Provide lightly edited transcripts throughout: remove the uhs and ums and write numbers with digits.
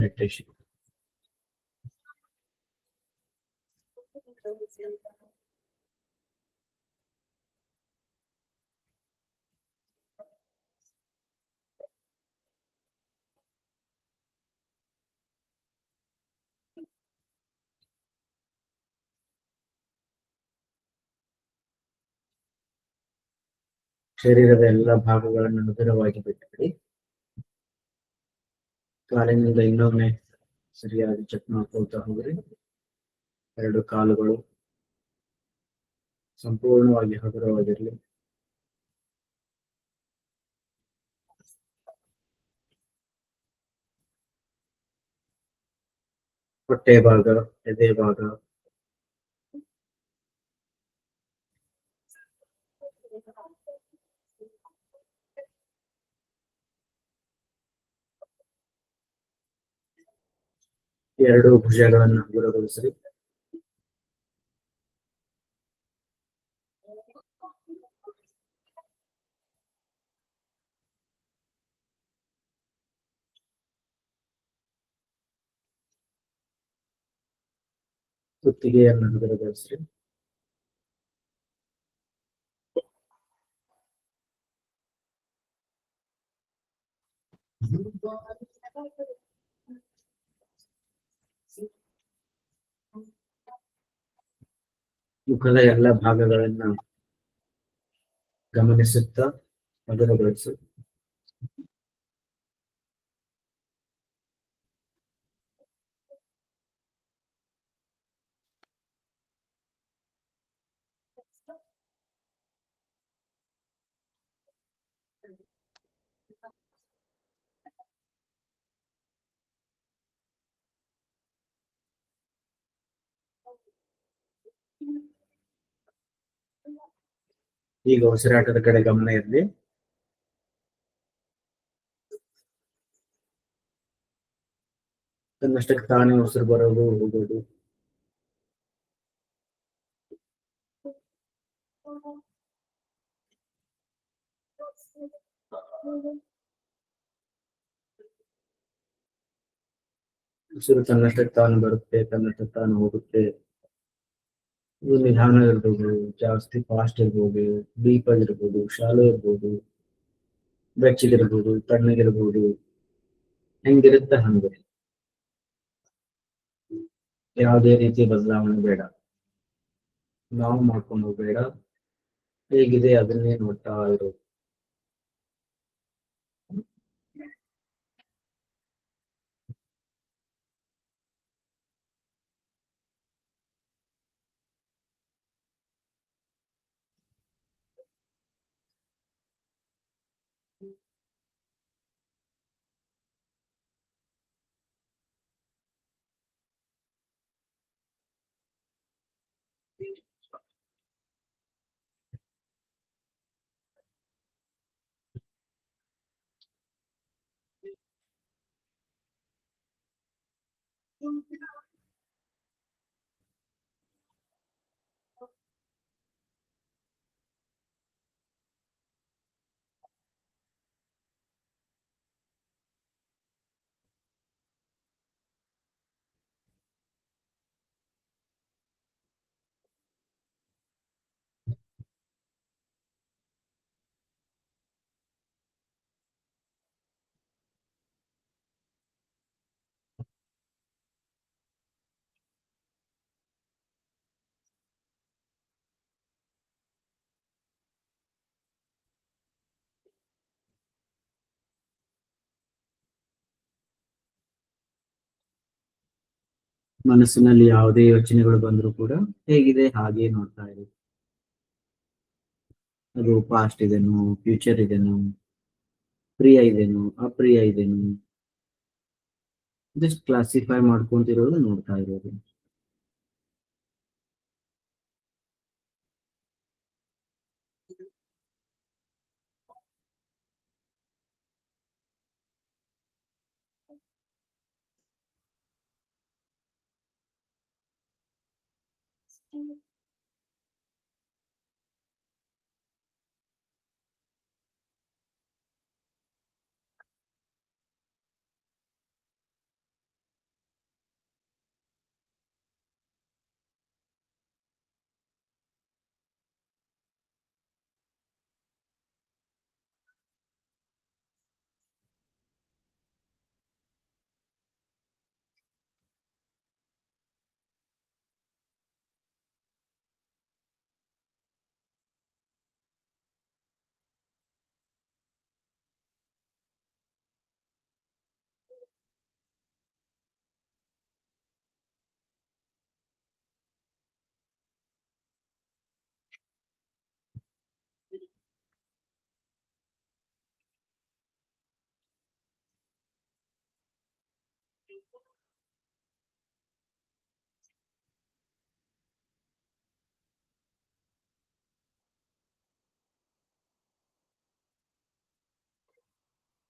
Meditation. ಶರೀರದ ಎಲ್ಲ ಭಾಗಗಳನ್ನು ಹಗುರವಾಗಿ ಬಿಟ್ಟುಬಿಡಿ. ಕಾಲಿನಿಂದ ಇನ್ನೊಮ್ಮೆ ಸರಿಯಾಗಿ ಚೆಕ್ ಮಾಡ್ಕೊಳ್ತಾ ಹೋಗ್ರಿ. ಎರಡು ಕಾಲುಗಳು ಸಂಪೂರ್ಣವಾಗಿ ಹಗುರವಾಗಿರಲಿ. ಹೊಟ್ಟೆ ಭಾಗ, ಎದೆ ಭಾಗ, ಎರಡು ಭುಜಗಳನ್ನು ಹಗುರಗೊಳಿಸಿರಿ. ಕುತ್ತಿಗೆಯನ್ನು ಹಗುರಗೊಳಿಸಿರಿ. ಮುಖದ ಎಲ್ಲ ಭಾಗಗಳನ್ನ ಗಮನಿಸುತ್ತಾ ಹಗುರಗೊಳಿಸಿ. ಈಗ ಉಸಿರಾಟದ ಕಡೆ ಗಮನ ಇರಲಿ. ತನ್ನಷ್ಟಕ್ಕೆ ತಾನೇ ಉಸಿರು ಬರೋದು ಹೋಗೋದು. ಉಸಿರು ತನ್ನಷ್ಟಕ್ಕೆ ತಾನು ಬರುತ್ತೆ, ತನ್ನಷ್ಟಕ್ಕೆ ತಾನು ಹೋಗುತ್ತೆ. ಇದು ನಿಧಾನ ಇರ್ಬೋದು, ಜಾಸ್ತಿ ಫಾಸ್ಟ್ ಇರ್ಬೋದು, ಡೀಪ್ ಆಗಿರ್ಬೋದು, ಶಾಲೋ ಇರ್ಬೋದು, ಬೆಚ್ಚಗಿರ್ಬೋದು, ತಣ್ಣಗಿರ್ಬೋದು, ಹೆಂಗಿರುತ್ತೆ ಹಂಗೆ. ಯಾವುದೇ ರೀತಿ ಬದಲಾವಣೆ ಬೇಡ, ನಾವು ಮಾಡ್ಕೊಂಡು ಬೇಡ. ಹೇಗಿದೆ ಅದನ್ನೇ ನೋಡ್ತಾ ಇರೋದು. ಮನಸ್ಸಿನಲ್ಲಿ ಯಾವುದೇ ಯೋಚನೆಗಳು ಬಂದರೂ ಕೂಡ ಹೇಗಿದೆ ಹಾಗೆ ನೋಡ್ತಾ ಇರಿ. ಅದು ಪಾಸ್ಟ್ ಇದೆನೋ, ಫ್ಯೂಚರ್ ಇದೆನೋ, ಪ್ರಿಯ ಇದೆನೋ, ಅಪ್ರಿಯ ಇದೆನೋ, ಜಸ್ಟ್ ಕ್ಲಾಸಿಫೈ ಮಾಡ್ಕೊಂತಿರೋದು ನೋಡ್ತಾ ಇರೋದು.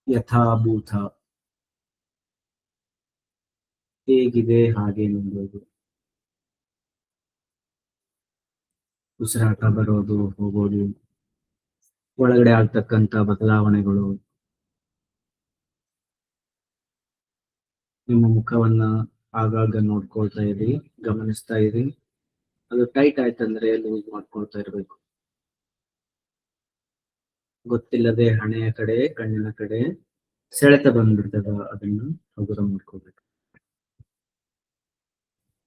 ಯಥಾಭೂತ, ಹೇಗಿದೆ ಹಾಗೆ ನಿಲ್ಲೋದು. ಉಸಿರಾಟ ಬರೋದು ಹೋಗೋದು, ಒಳಗಡೆ ಆಗ್ತಕ್ಕಂಥ ಬದಲಾವಣೆಗಳು. ನಿಮ್ಮ ಮುಖವನ್ನ ಆಗಾಗ ನೋಡ್ಕೊಳ್ತಾ ಇರಿ, ಗಮನಿಸ್ತಾ ಇರಿ. ಅದು ಟೈಟ್ ಆಯ್ತಂದ್ರೆ ಲೂಸ್ ಮಾಡ್ಕೊಳ್ತಾ ಇರ್ಬೇಕು. ಗೊತ್ತಿಲ್ಲದೆ ಹಣೆಯ ಕಡೆ, ಕಣ್ಣಿನ ಕಡೆ ಸೆಳೆತ ಬಂದ್ಬಿಡ್ತದ, ಅದನ್ನು ಹಗುರ ಮಾಡ್ಕೋಬೇಕು.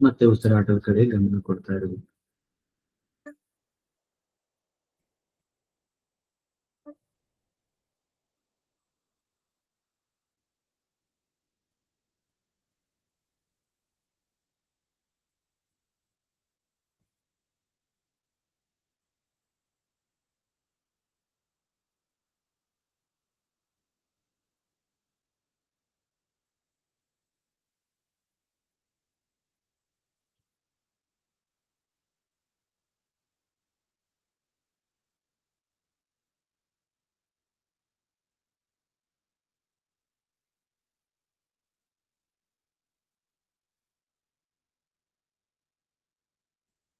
ಮತ್ತೆ ಉಸಿರಾಟದ ಕಡೆ ಗಮನ ಕೊಡ್ತಾ ಇರಬೇಕು.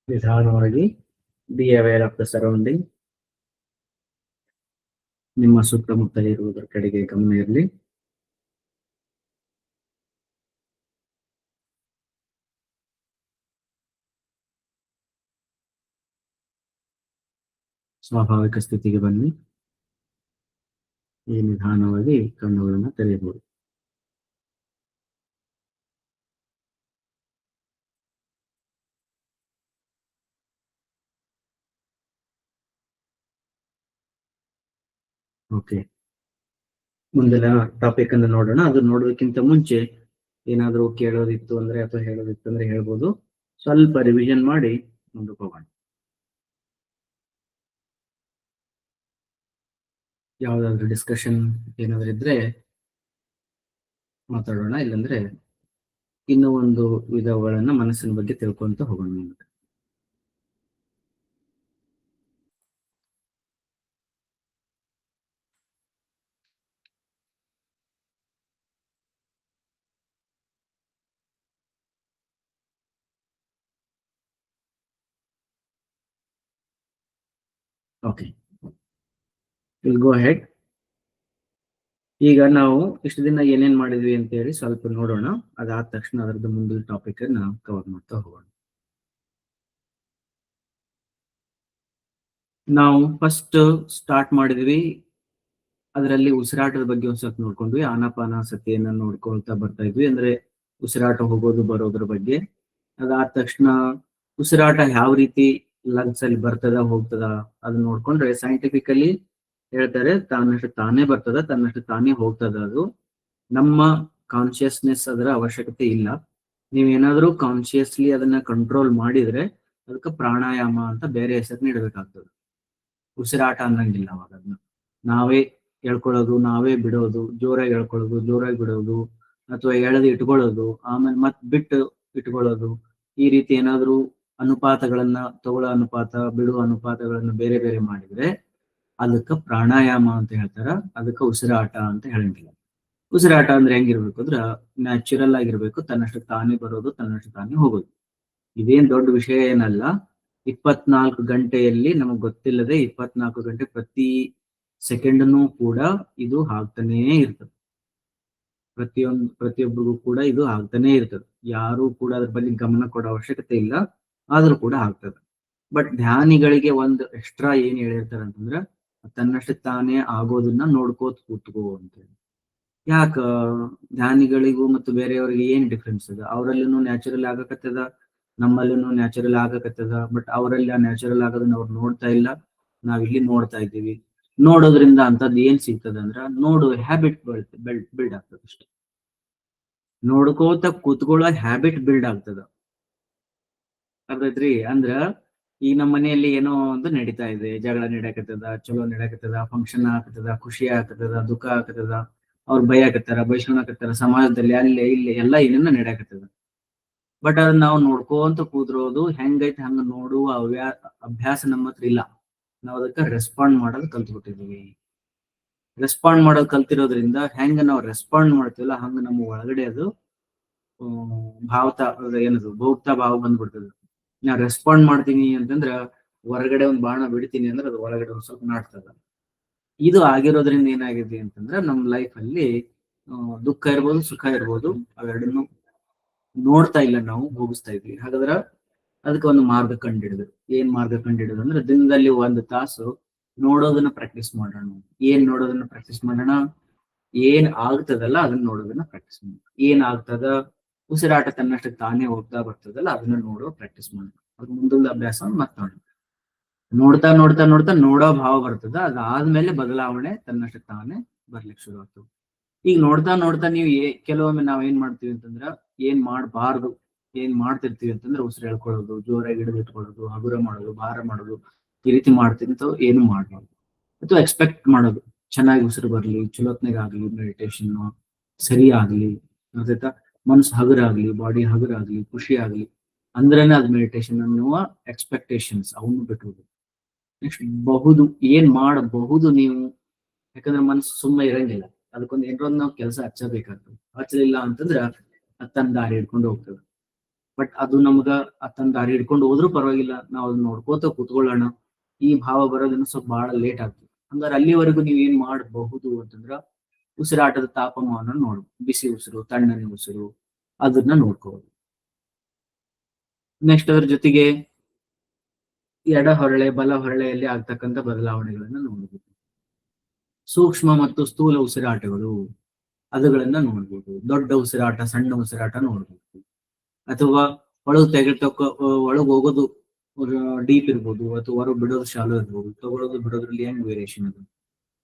ನಿಧಾನವಾಗಿ be aware of the surrounding. ನಿಮ್ಮ ಸುತ್ತಮುತ್ತ ಇರುವುದರ ಕಡೆಗೆ ಗಮನ ಇರಲಿ. ಸ್ವಾಭಾವಿಕ ಸ್ಥಿತಿಗೆ ಬನ್ನಿ. ಈ ನಿಧಾನವಾಗಿ ಕಣ್ಣುಗಳನ್ನು ತೆರೆಯಬಹುದು. ಓಕೆ, ಮುಂದಿನ ಟಾಪಿಕ್ ಅನ್ನು ನೋಡೋಣ. ಅದು ನೋಡೋದಕ್ಕಿಂತ ಮುಂಚೆ ಏನಾದರೂ ಕೇಳೋದಿತ್ತು ಅಂದ್ರೆ ಅಥವಾ ಹೇಳೋದಿತ್ತು ಅಂದ್ರೆ ಹೇಳ್ಬೋದು. ಸ್ವಲ್ಪ ರಿವಿಷನ್ ಮಾಡಿ ಮುಂದಕ್ಕೆ ಹೋಗೋಣ. ಯಾವ್ದಾದ್ರು ಡಿಸ್ಕಷನ್ ಏನಾದ್ರು ಇದ್ರೆ ಮಾತಾಡೋಣ, ಇಲ್ಲಂದ್ರೆ ಇನ್ನೂ ಒಂದು ವಿಧಗಳನ್ನ ಮನಸ್ಸಿನ ಬಗ್ಗೆ ತಿಳ್ಕೊಂತ ಹೋಗೋಣ. Okay, will go head. ಈಗ ನಾವು ಇಷ್ಟು ದಿನ ಏನೇನ್ ಮಾಡಿದ್ವಿ ಅಂತ ಹೇಳಿ ಸ್ವಲ್ಪ ನೋಡೋಣ. ಅದಾದ ತಕ್ಷಣ ಅದರದ್ದು ಮುಂದಿನ ಟಾಪಿಕ್ ಅನ್ನ ಕವರ್ ಮಾಡ್ತಾ ಹೋಗೋಣ. ನಾವು ಫಸ್ಟ್ ಸ್ಟಾರ್ಟ್ ಮಾಡಿದ್ವಿ, ಅದರಲ್ಲಿ ಉಸಿರಾಟದ ಬಗ್ಗೆ ಒಂದ್ ಸ್ವಲ್ಪ ನೋಡ್ಕೊಂಡ್ವಿ. ಆನಾಪಾನಾಸತಿಯನ್ನ ನೋಡ್ಕೊಳ್ತಾ ಬರ್ತಾ ಇದ್ವಿ, ಅಂದ್ರೆ ಉಸಿರಾಟ ಹೋಗೋದು ಬರೋದ್ರ ಬಗ್ಗೆ. ಅದಾದ ತಕ್ಷಣ ಉಸಿರಾಟ ಯಾವ ರೀತಿ ಲಂಗ್ಸ್ ಅಲ್ಲಿ ಬರ್ತದ ಹೋಗ್ತದ ಅದನ್ನ ನೋಡ್ಕೊಂಡ್ರೆ ಸೈಂಟಿಫಿಕಲಿ ಹೇಳ್ತಾರೆ, ತನ್ನಷ್ಟು ತಾನೇ ಬರ್ತದ, ತನ್ನಷ್ಟು ತಾನೇ ಹೋಗ್ತದ. ಅದು ನಮ್ಮ ಕಾನ್ಶಿಯಸ್ನೆಸ್ ಅದರ ಅವಶ್ಯಕತೆ ಇಲ್ಲ. ನೀವೇನಾದ್ರೂ ಕಾನ್ಶಿಯಸ್ಲಿ ಅದನ್ನ ಕಂಟ್ರೋಲ್ ಮಾಡಿದ್ರೆ ಅದಕ್ಕೆ ಪ್ರಾಣಾಯಾಮ ಅಂತ ಬೇರೆ ಹೆಸರು ನೀಡಬೇಕಾಗ್ತದೆ. ಉಸಿರಾಟ ಅನ್ನಂಗಿಲ್ಲ ಅವಾಗ. ಅದನ್ನ ನಾವೇ ಹೇಳ್ಕೊಳ್ಳೋದು, ನಾವೇ ಬಿಡೋದು, ಜೋರಾಗಿ ಹೇಳ್ಕೊಳ್ಳೋದು, ಜೋರಾಗಿ ಬಿಡೋದು, ಅಥವಾ ಎಳೆದು ಇಟ್ಕೊಳ್ಳೋದು, ಆಮೇಲೆ ಮತ್ ಬಿಟ್ಟು ಇಟ್ಕೊಳ್ಳೋದು, ಈ ರೀತಿ ಏನಾದ್ರೂ ಅನುಪಾತಗಳನ್ನ, ತಗೊಳ್ಳೋ ಅನುಪಾತ, ಬಿಡುವ ಅನುಪಾತಗಳನ್ನ ಬೇರೆ ಬೇರೆ ಮಾಡಿದ್ರೆ ಅದಕ್ಕೆ ಪ್ರಾಣಾಯಾಮ ಅಂತ ಹೇಳ್ತಾರ, ಅದಕ್ಕೆ ಉಸಿರಾಟ ಅಂತ ಹೇಳಂಗಿಲ್ಲ. ಉಸಿರಾಟ ಅಂದ್ರೆ ಹೆಂಗಿರ್ಬೇಕು ಅಂದ್ರ ನ್ಯಾಚುರಲ್ ಆಗಿರ್ಬೇಕು, ತನ್ನಷ್ಟು ತಾನೇ ಬರೋದು, ತನ್ನಷ್ಟು ತಾನೇ ಹೋಗೋದು. ಇದೇನ್ ದೊಡ್ಡ ವಿಷಯ ಏನಲ್ಲ. 24 ಗಂಟೆಯಲ್ಲಿ ನಮಗ್ ಗೊತ್ತಿಲ್ಲದೆ 24 ಗಂಟೆ ಪ್ರತಿ ಸೆಕೆಂಡ್ನು ಕೂಡ ಇದು ಆಗ್ತಾನೇ ಇರ್ತದೆ. ಪ್ರತಿಯೊಬ್ಬರಿಗೂ ಕೂಡ ಇದು ಆಗ್ತಾನೆ ಇರ್ತದೆ. ಯಾರು ಕೂಡ ಅದ್ರ ಬಗ್ಗೆ ಗಮನ ಕೊಡೋ ಅವಶ್ಯಕತೆ ಇಲ್ಲ, ಆದ್ರೂ ಕೂಡ ಆಗ್ತದೆ. ಬಟ್ ಧ್ಯಾನಿಗಳಿಗೆ ಒಂದು ಎಕ್ಸ್ಟ್ರಾ ಏನ್ ಹೇಳಿರ್ತಾರೆ ಅಂತಂದ್ರ ತನ್ನಷ್ಟು ತಾನೇ ಆಗೋದನ್ನ ನೋಡ್ಕೋತ ಕೂತ್ಕೋ ಅಂತ. ಯಾಕ ಧ್ಯಾನಿಗಳಿಗೂ ಮತ್ತು ಬೇರೆಯವರಿಗೆ ಏನ್ ಡಿಫ್ರೆನ್ಸ್ ಅದ? ಅವರಲ್ಲಿನೂ ನ್ಯಾಚುರಲ್ ಆಗಕತ್ತದ, ನಮ್ಮಲ್ಲಿನೂ ನ್ಯಾಚುರಲ್ ಆಗಕತ್ತದ. ಬಟ್ ಅವರಲ್ಲಿ ಆ ನ್ಯಾಚುರಲ್ ಆಗೋದನ್ನ ಅವ್ರು ನೋಡ್ತಾ ಇಲ್ಲ, ನಾವಿಲ್ಲಿ ನೋಡ್ತಾ ಇದ್ದೀವಿ. ನೋಡೋದ್ರಿಂದ ಅಂತದ್ ಏನ್ ಸಿಗ್ತದ ಅಂದ್ರ ನೋಡು ಹ್ಯಾಬಿಟ್ ಬಿಲ್ಡ್ ಆಗ್ತದ ಅಷ್ಟೆ. ನೋಡ್ಕೋತ ಕೂತ್ಕೊಳ್ಳೋ ಹ್ಯಾಬಿಟ್ ಬಿಲ್ಡ್ ಆಗ್ತದ. ಅರ್ಥೈತ್ರಿ? ಅಂದ್ರ ಈಗ ನಮ್ಮ ಮನೆಯಲ್ಲಿ ಏನೋ ಒಂದು ನಡೀತಾ ಇದೆ, ಜಗಳ ನಡಕತ್ತದ, ಚಲೋ ನಡಕತ್ತದ, ಫಂಕ್ಷನ್ ಆಗ್ತದ, ಖುಷಿ ಆಗ್ತದ, ದುಃಖ ಆಗ್ತದ, ಅವ್ರು ಬೈಸ್ಕೊಳಕತ್ತಾರ ಸಮಾಜದಲ್ಲಿ ಅಲ್ಲೇ ಇಲ್ಲಿ ಎಲ್ಲಾ ಏನೇನ ನಡೆಯಕತ್ತದ. ಬಟ್ ಅದನ್ನ ನಾವು ನೋಡ್ಕೊಂತ ಕೂದ್ರೋದು ಹೆಂಗೈತೆ ಹಂಗ ನೋಡುವ ಅಭ್ಯಾಸ ನಮ್ಮ ಹತ್ರ ಇಲ್ಲ. ನಾವ್ ಅದಕ್ಕೆ ರೆಸ್ಪಾಂಡ್ ಮಾಡೋದು ಕಲ್ತ್ಬಿಟ್ಟಿದೀವಿ. ರೆಸ್ಪಾಂಡ್ ಮಾಡೋದು ಕಲ್ತಿರೋದ್ರಿಂದ ಹೆಂಗ ನಾವು ರೆಸ್ಪಾಂಡ್ ಮಾಡ್ತೀವಲ್ಲ ಹಂಗ ನಮ್ಮ ಒಳಗಡೆ ಅದು ಏನದು ಭೌಕ್ತ ಭಾವ ಬಂದ್ಬಿಡ್ತದೆ. ನಾ ರೆಸ್ಪಾಂಡ್ ಮಾಡ್ತೀನಿ ಅಂತಂದ್ರ ಹೊರಗಡೆ ಒಂದ್ ಬಾಣ ಬಿಡ್ತೀನಿ ಅಂದ್ರೆ ಅದು ಒಳಗಡೆ ಒಂದ್ ಸ್ವಲ್ಪ ನಾಡ್ತದ. ಇದು ಆಗಿರೋದ್ರಿಂದ ಏನಾಗಿದೆ ಅಂತಂದ್ರ ನಮ್ ಲೈಫ್ ಅಲ್ಲಿ ದುಃಖ ಇರ್ಬೋದು, ಸುಖ ಇರ್ಬೋದು, ಅವೆರಡನ್ನು ನೋಡ್ತಾ ಇಲ್ಲ, ನಾವು ಭೋಗಿಸ್ತಾ ಇದ್ವಿ. ಹಾಗಾದ್ರ ಅದಕ್ಕೆ ಒಂದು ಮಾರ್ಗ ಕಂಡಿಡಿದ್ರು. ಏನ್ ಮಾರ್ಗ ಕಂಡಿಡಿದ್ರು ಅಂದ್ರೆ ದಿನದಲ್ಲಿ 1 ತಾಸು ನೋಡೋದನ್ನ ಪ್ರಾಕ್ಟೀಸ್ ಮಾಡೋಣ. ಏನ್ ನೋಡೋದನ್ನ ಪ್ರಾಕ್ಟೀಸ್ ಮಾಡೋಣ? ಏನ್ ಆಗ್ತದಲ್ಲ ಅದನ್ನ ನೋಡೋದನ್ನ ಪ್ರಾಕ್ಟೀಸ್ ಮಾಡೋಣ. ಏನ್ ಆಗ್ತದ? ಉಸಿರಾಟ ತನ್ನಷ್ಟಕ್ಕೆ ತಾನೇ ಹೋಗ್ತಾ ಬರ್ತದಲ್ಲ ಅದನ್ನ ನೋಡೋ ಪ್ರಾಕ್ಟೀಸ್ ಮಾಡೋಣ. ಅದು ಮುಂದೊಂದು ಅಭ್ಯಾಸ ಮತ್ ನೋಡ್ತಾ ನೋಡ್ತಾ ನೋಡ್ತಾ ನೋಡೋ ಭಾವ ಬರ್ತದ. ಅದಾದ್ಮೇಲೆ ಬದಲಾವಣೆ ತನ್ನಷ್ಟಕ್ಕೆ ತಾನೇ ಬರ್ಲಿಕ್ಕೆ ಶುರು ಆಗ್ತದೆ. ಈಗ ನೋಡ್ತಾ ನೋಡ್ತಾ ನೀವು ಕೆಲವೊಮ್ಮೆ ನಾವ್ ಏನ್ ಮಾಡ್ತೀವಿ ಅಂತಂದ್ರ ಏನ್ ಮಾಡ್ಬಾರ್ದು, ಏನ್ ಮಾಡ್ತಿರ್ತೀವಿ ಅಂತಂದ್ರೆ ಉಸಿರು ಹೇಳ್ಕೊಳ್ಳೋದು, ಜೋರಾಗಿ ಹಿಡಿದಿಟ್ಕೊಳ್ಳೋದು, ಹಗುರ ಮಾಡೋದು, ಭಾರ ಮಾಡೋದು, ಈ ರೀತಿ ಮಾಡ್ತೀವಿ. ಏನು ಮಾಡ್ಬಾರ್ದು. ಅಥವಾ ಎಕ್ಸ್ಪೆಕ್ಟ್ ಮಾಡೋದು ಚೆನ್ನಾಗಿ ಉಸಿರು ಬರ್ಲಿ, ಚಲೋತ್ನಾಗ ಆಗ್ಲಿ, ಮೆಡಿಟೇಷನ್ ಸರಿ ಆಗ್ಲಿ, ಅದಾಯ್ತಾ, ಮನಸ್ಸು ಹಗುರ ಆಗ್ಲಿ, ಬಾಡಿ ಹಗುರ ಆಗ್ಲಿ, ಖುಷಿ ಆಗ್ಲಿ ಅಂದ್ರೇನೆ ಅದು ಮೆಡಿಟೇಷನ್ ಅನ್ನುವ ಎಕ್ಸ್ಪೆಕ್ಟೇಷನ್ಸ್ ಅವನು ಬಿಟ್ಟು ನೆಕ್ಸ್ಟ್ ಏನ್ ಮಾಡಬಹುದು ನೀವು. ಯಾಕಂದ್ರೆ ಮನಸ್ಸು ಸುಮ್ಮನೆ ಇರಂಗಿಲ್ಲ, ಅದಕ್ಕೊಂದು ಏನರೊಂದು ನಾವು ಕೆಲಸ ಹಚ್ಚಬೇಕಾಗ್ತದೆ. ಹಚ್ಚಲಿಲ್ಲ ಅಂತಂದ್ರ ತನ್ನ ದಾರಿ ಹಿಡ್ಕೊಂಡು ಹೋಗ್ತದೆ. ಬಟ್ ಅದು ನಮ್ಗ ತನ್ನ ದಾರಿ ಹಿಡ್ಕೊಂಡು ಹೋದ್ರೂ ಪರವಾಗಿಲ್ಲ, ನಾವು ಅದನ್ನ ನೋಡ್ಕೋತ ಕೂತ್ಕೊಳ್ಳೋಣ. ಈ ಭಾವ ಬರೋದನ್ನ ಸ್ವಲ್ಪ ಬಹಳ ಲೇಟ್ ಆಗ್ತದೆ. ಹಂಗಾರೆ ಅಲ್ಲಿವರೆಗೂ ನೀವ್ ಏನ್ ಮಾಡಬಹುದು ಅಂತಂದ್ರ ಉಸಿರಾಟದ ತಾಪಮಾನ ನೋಡು, ಬಿಸಿ ಉಸಿರು, ತಣ್ಣನೆ ಉಸಿರು, ಅದನ್ನ ನೋಡ್ಕೋಬಹುದು. ನೆಕ್ಸ್ಟ್ ಅದ್ರ ಜೊತೆಗೆ ಎಡ ಹೊರಳೆ, ಬಲ ಹೊರಳೆಯಲ್ಲಿ ಆಗ್ತಕ್ಕಂಥ ಬದಲಾವಣೆಗಳನ್ನ ನೋಡಬಹುದು. ಸೂಕ್ಷ್ಮ ಮತ್ತು ಸ್ಥೂಲ ಉಸಿರಾಟಗಳು ಅದುಗಳನ್ನ ನೋಡ್ಬೋದು. ದೊಡ್ಡ ಉಸಿರಾಟ, ಸಣ್ಣ ಉಸಿರಾಟ ನೋಡ್ಬೋದು. ಅಥವಾ ಒಳಗ್ ಹೋಗೋದು ಡೀಪ್ ಇರ್ಬೋದು, ಅಥವಾ ಹೊರಗೆ ಬಿಡೋದು ಶಾಲೋ ಇರ್ಬೋದು. ತಗೊಳ್ಳೋದು ಬಿಡೋದ್ರಲ್ಲಿ ಹೆಂಗ್ ವೇರಿಯೇಷನ್ ಅದು.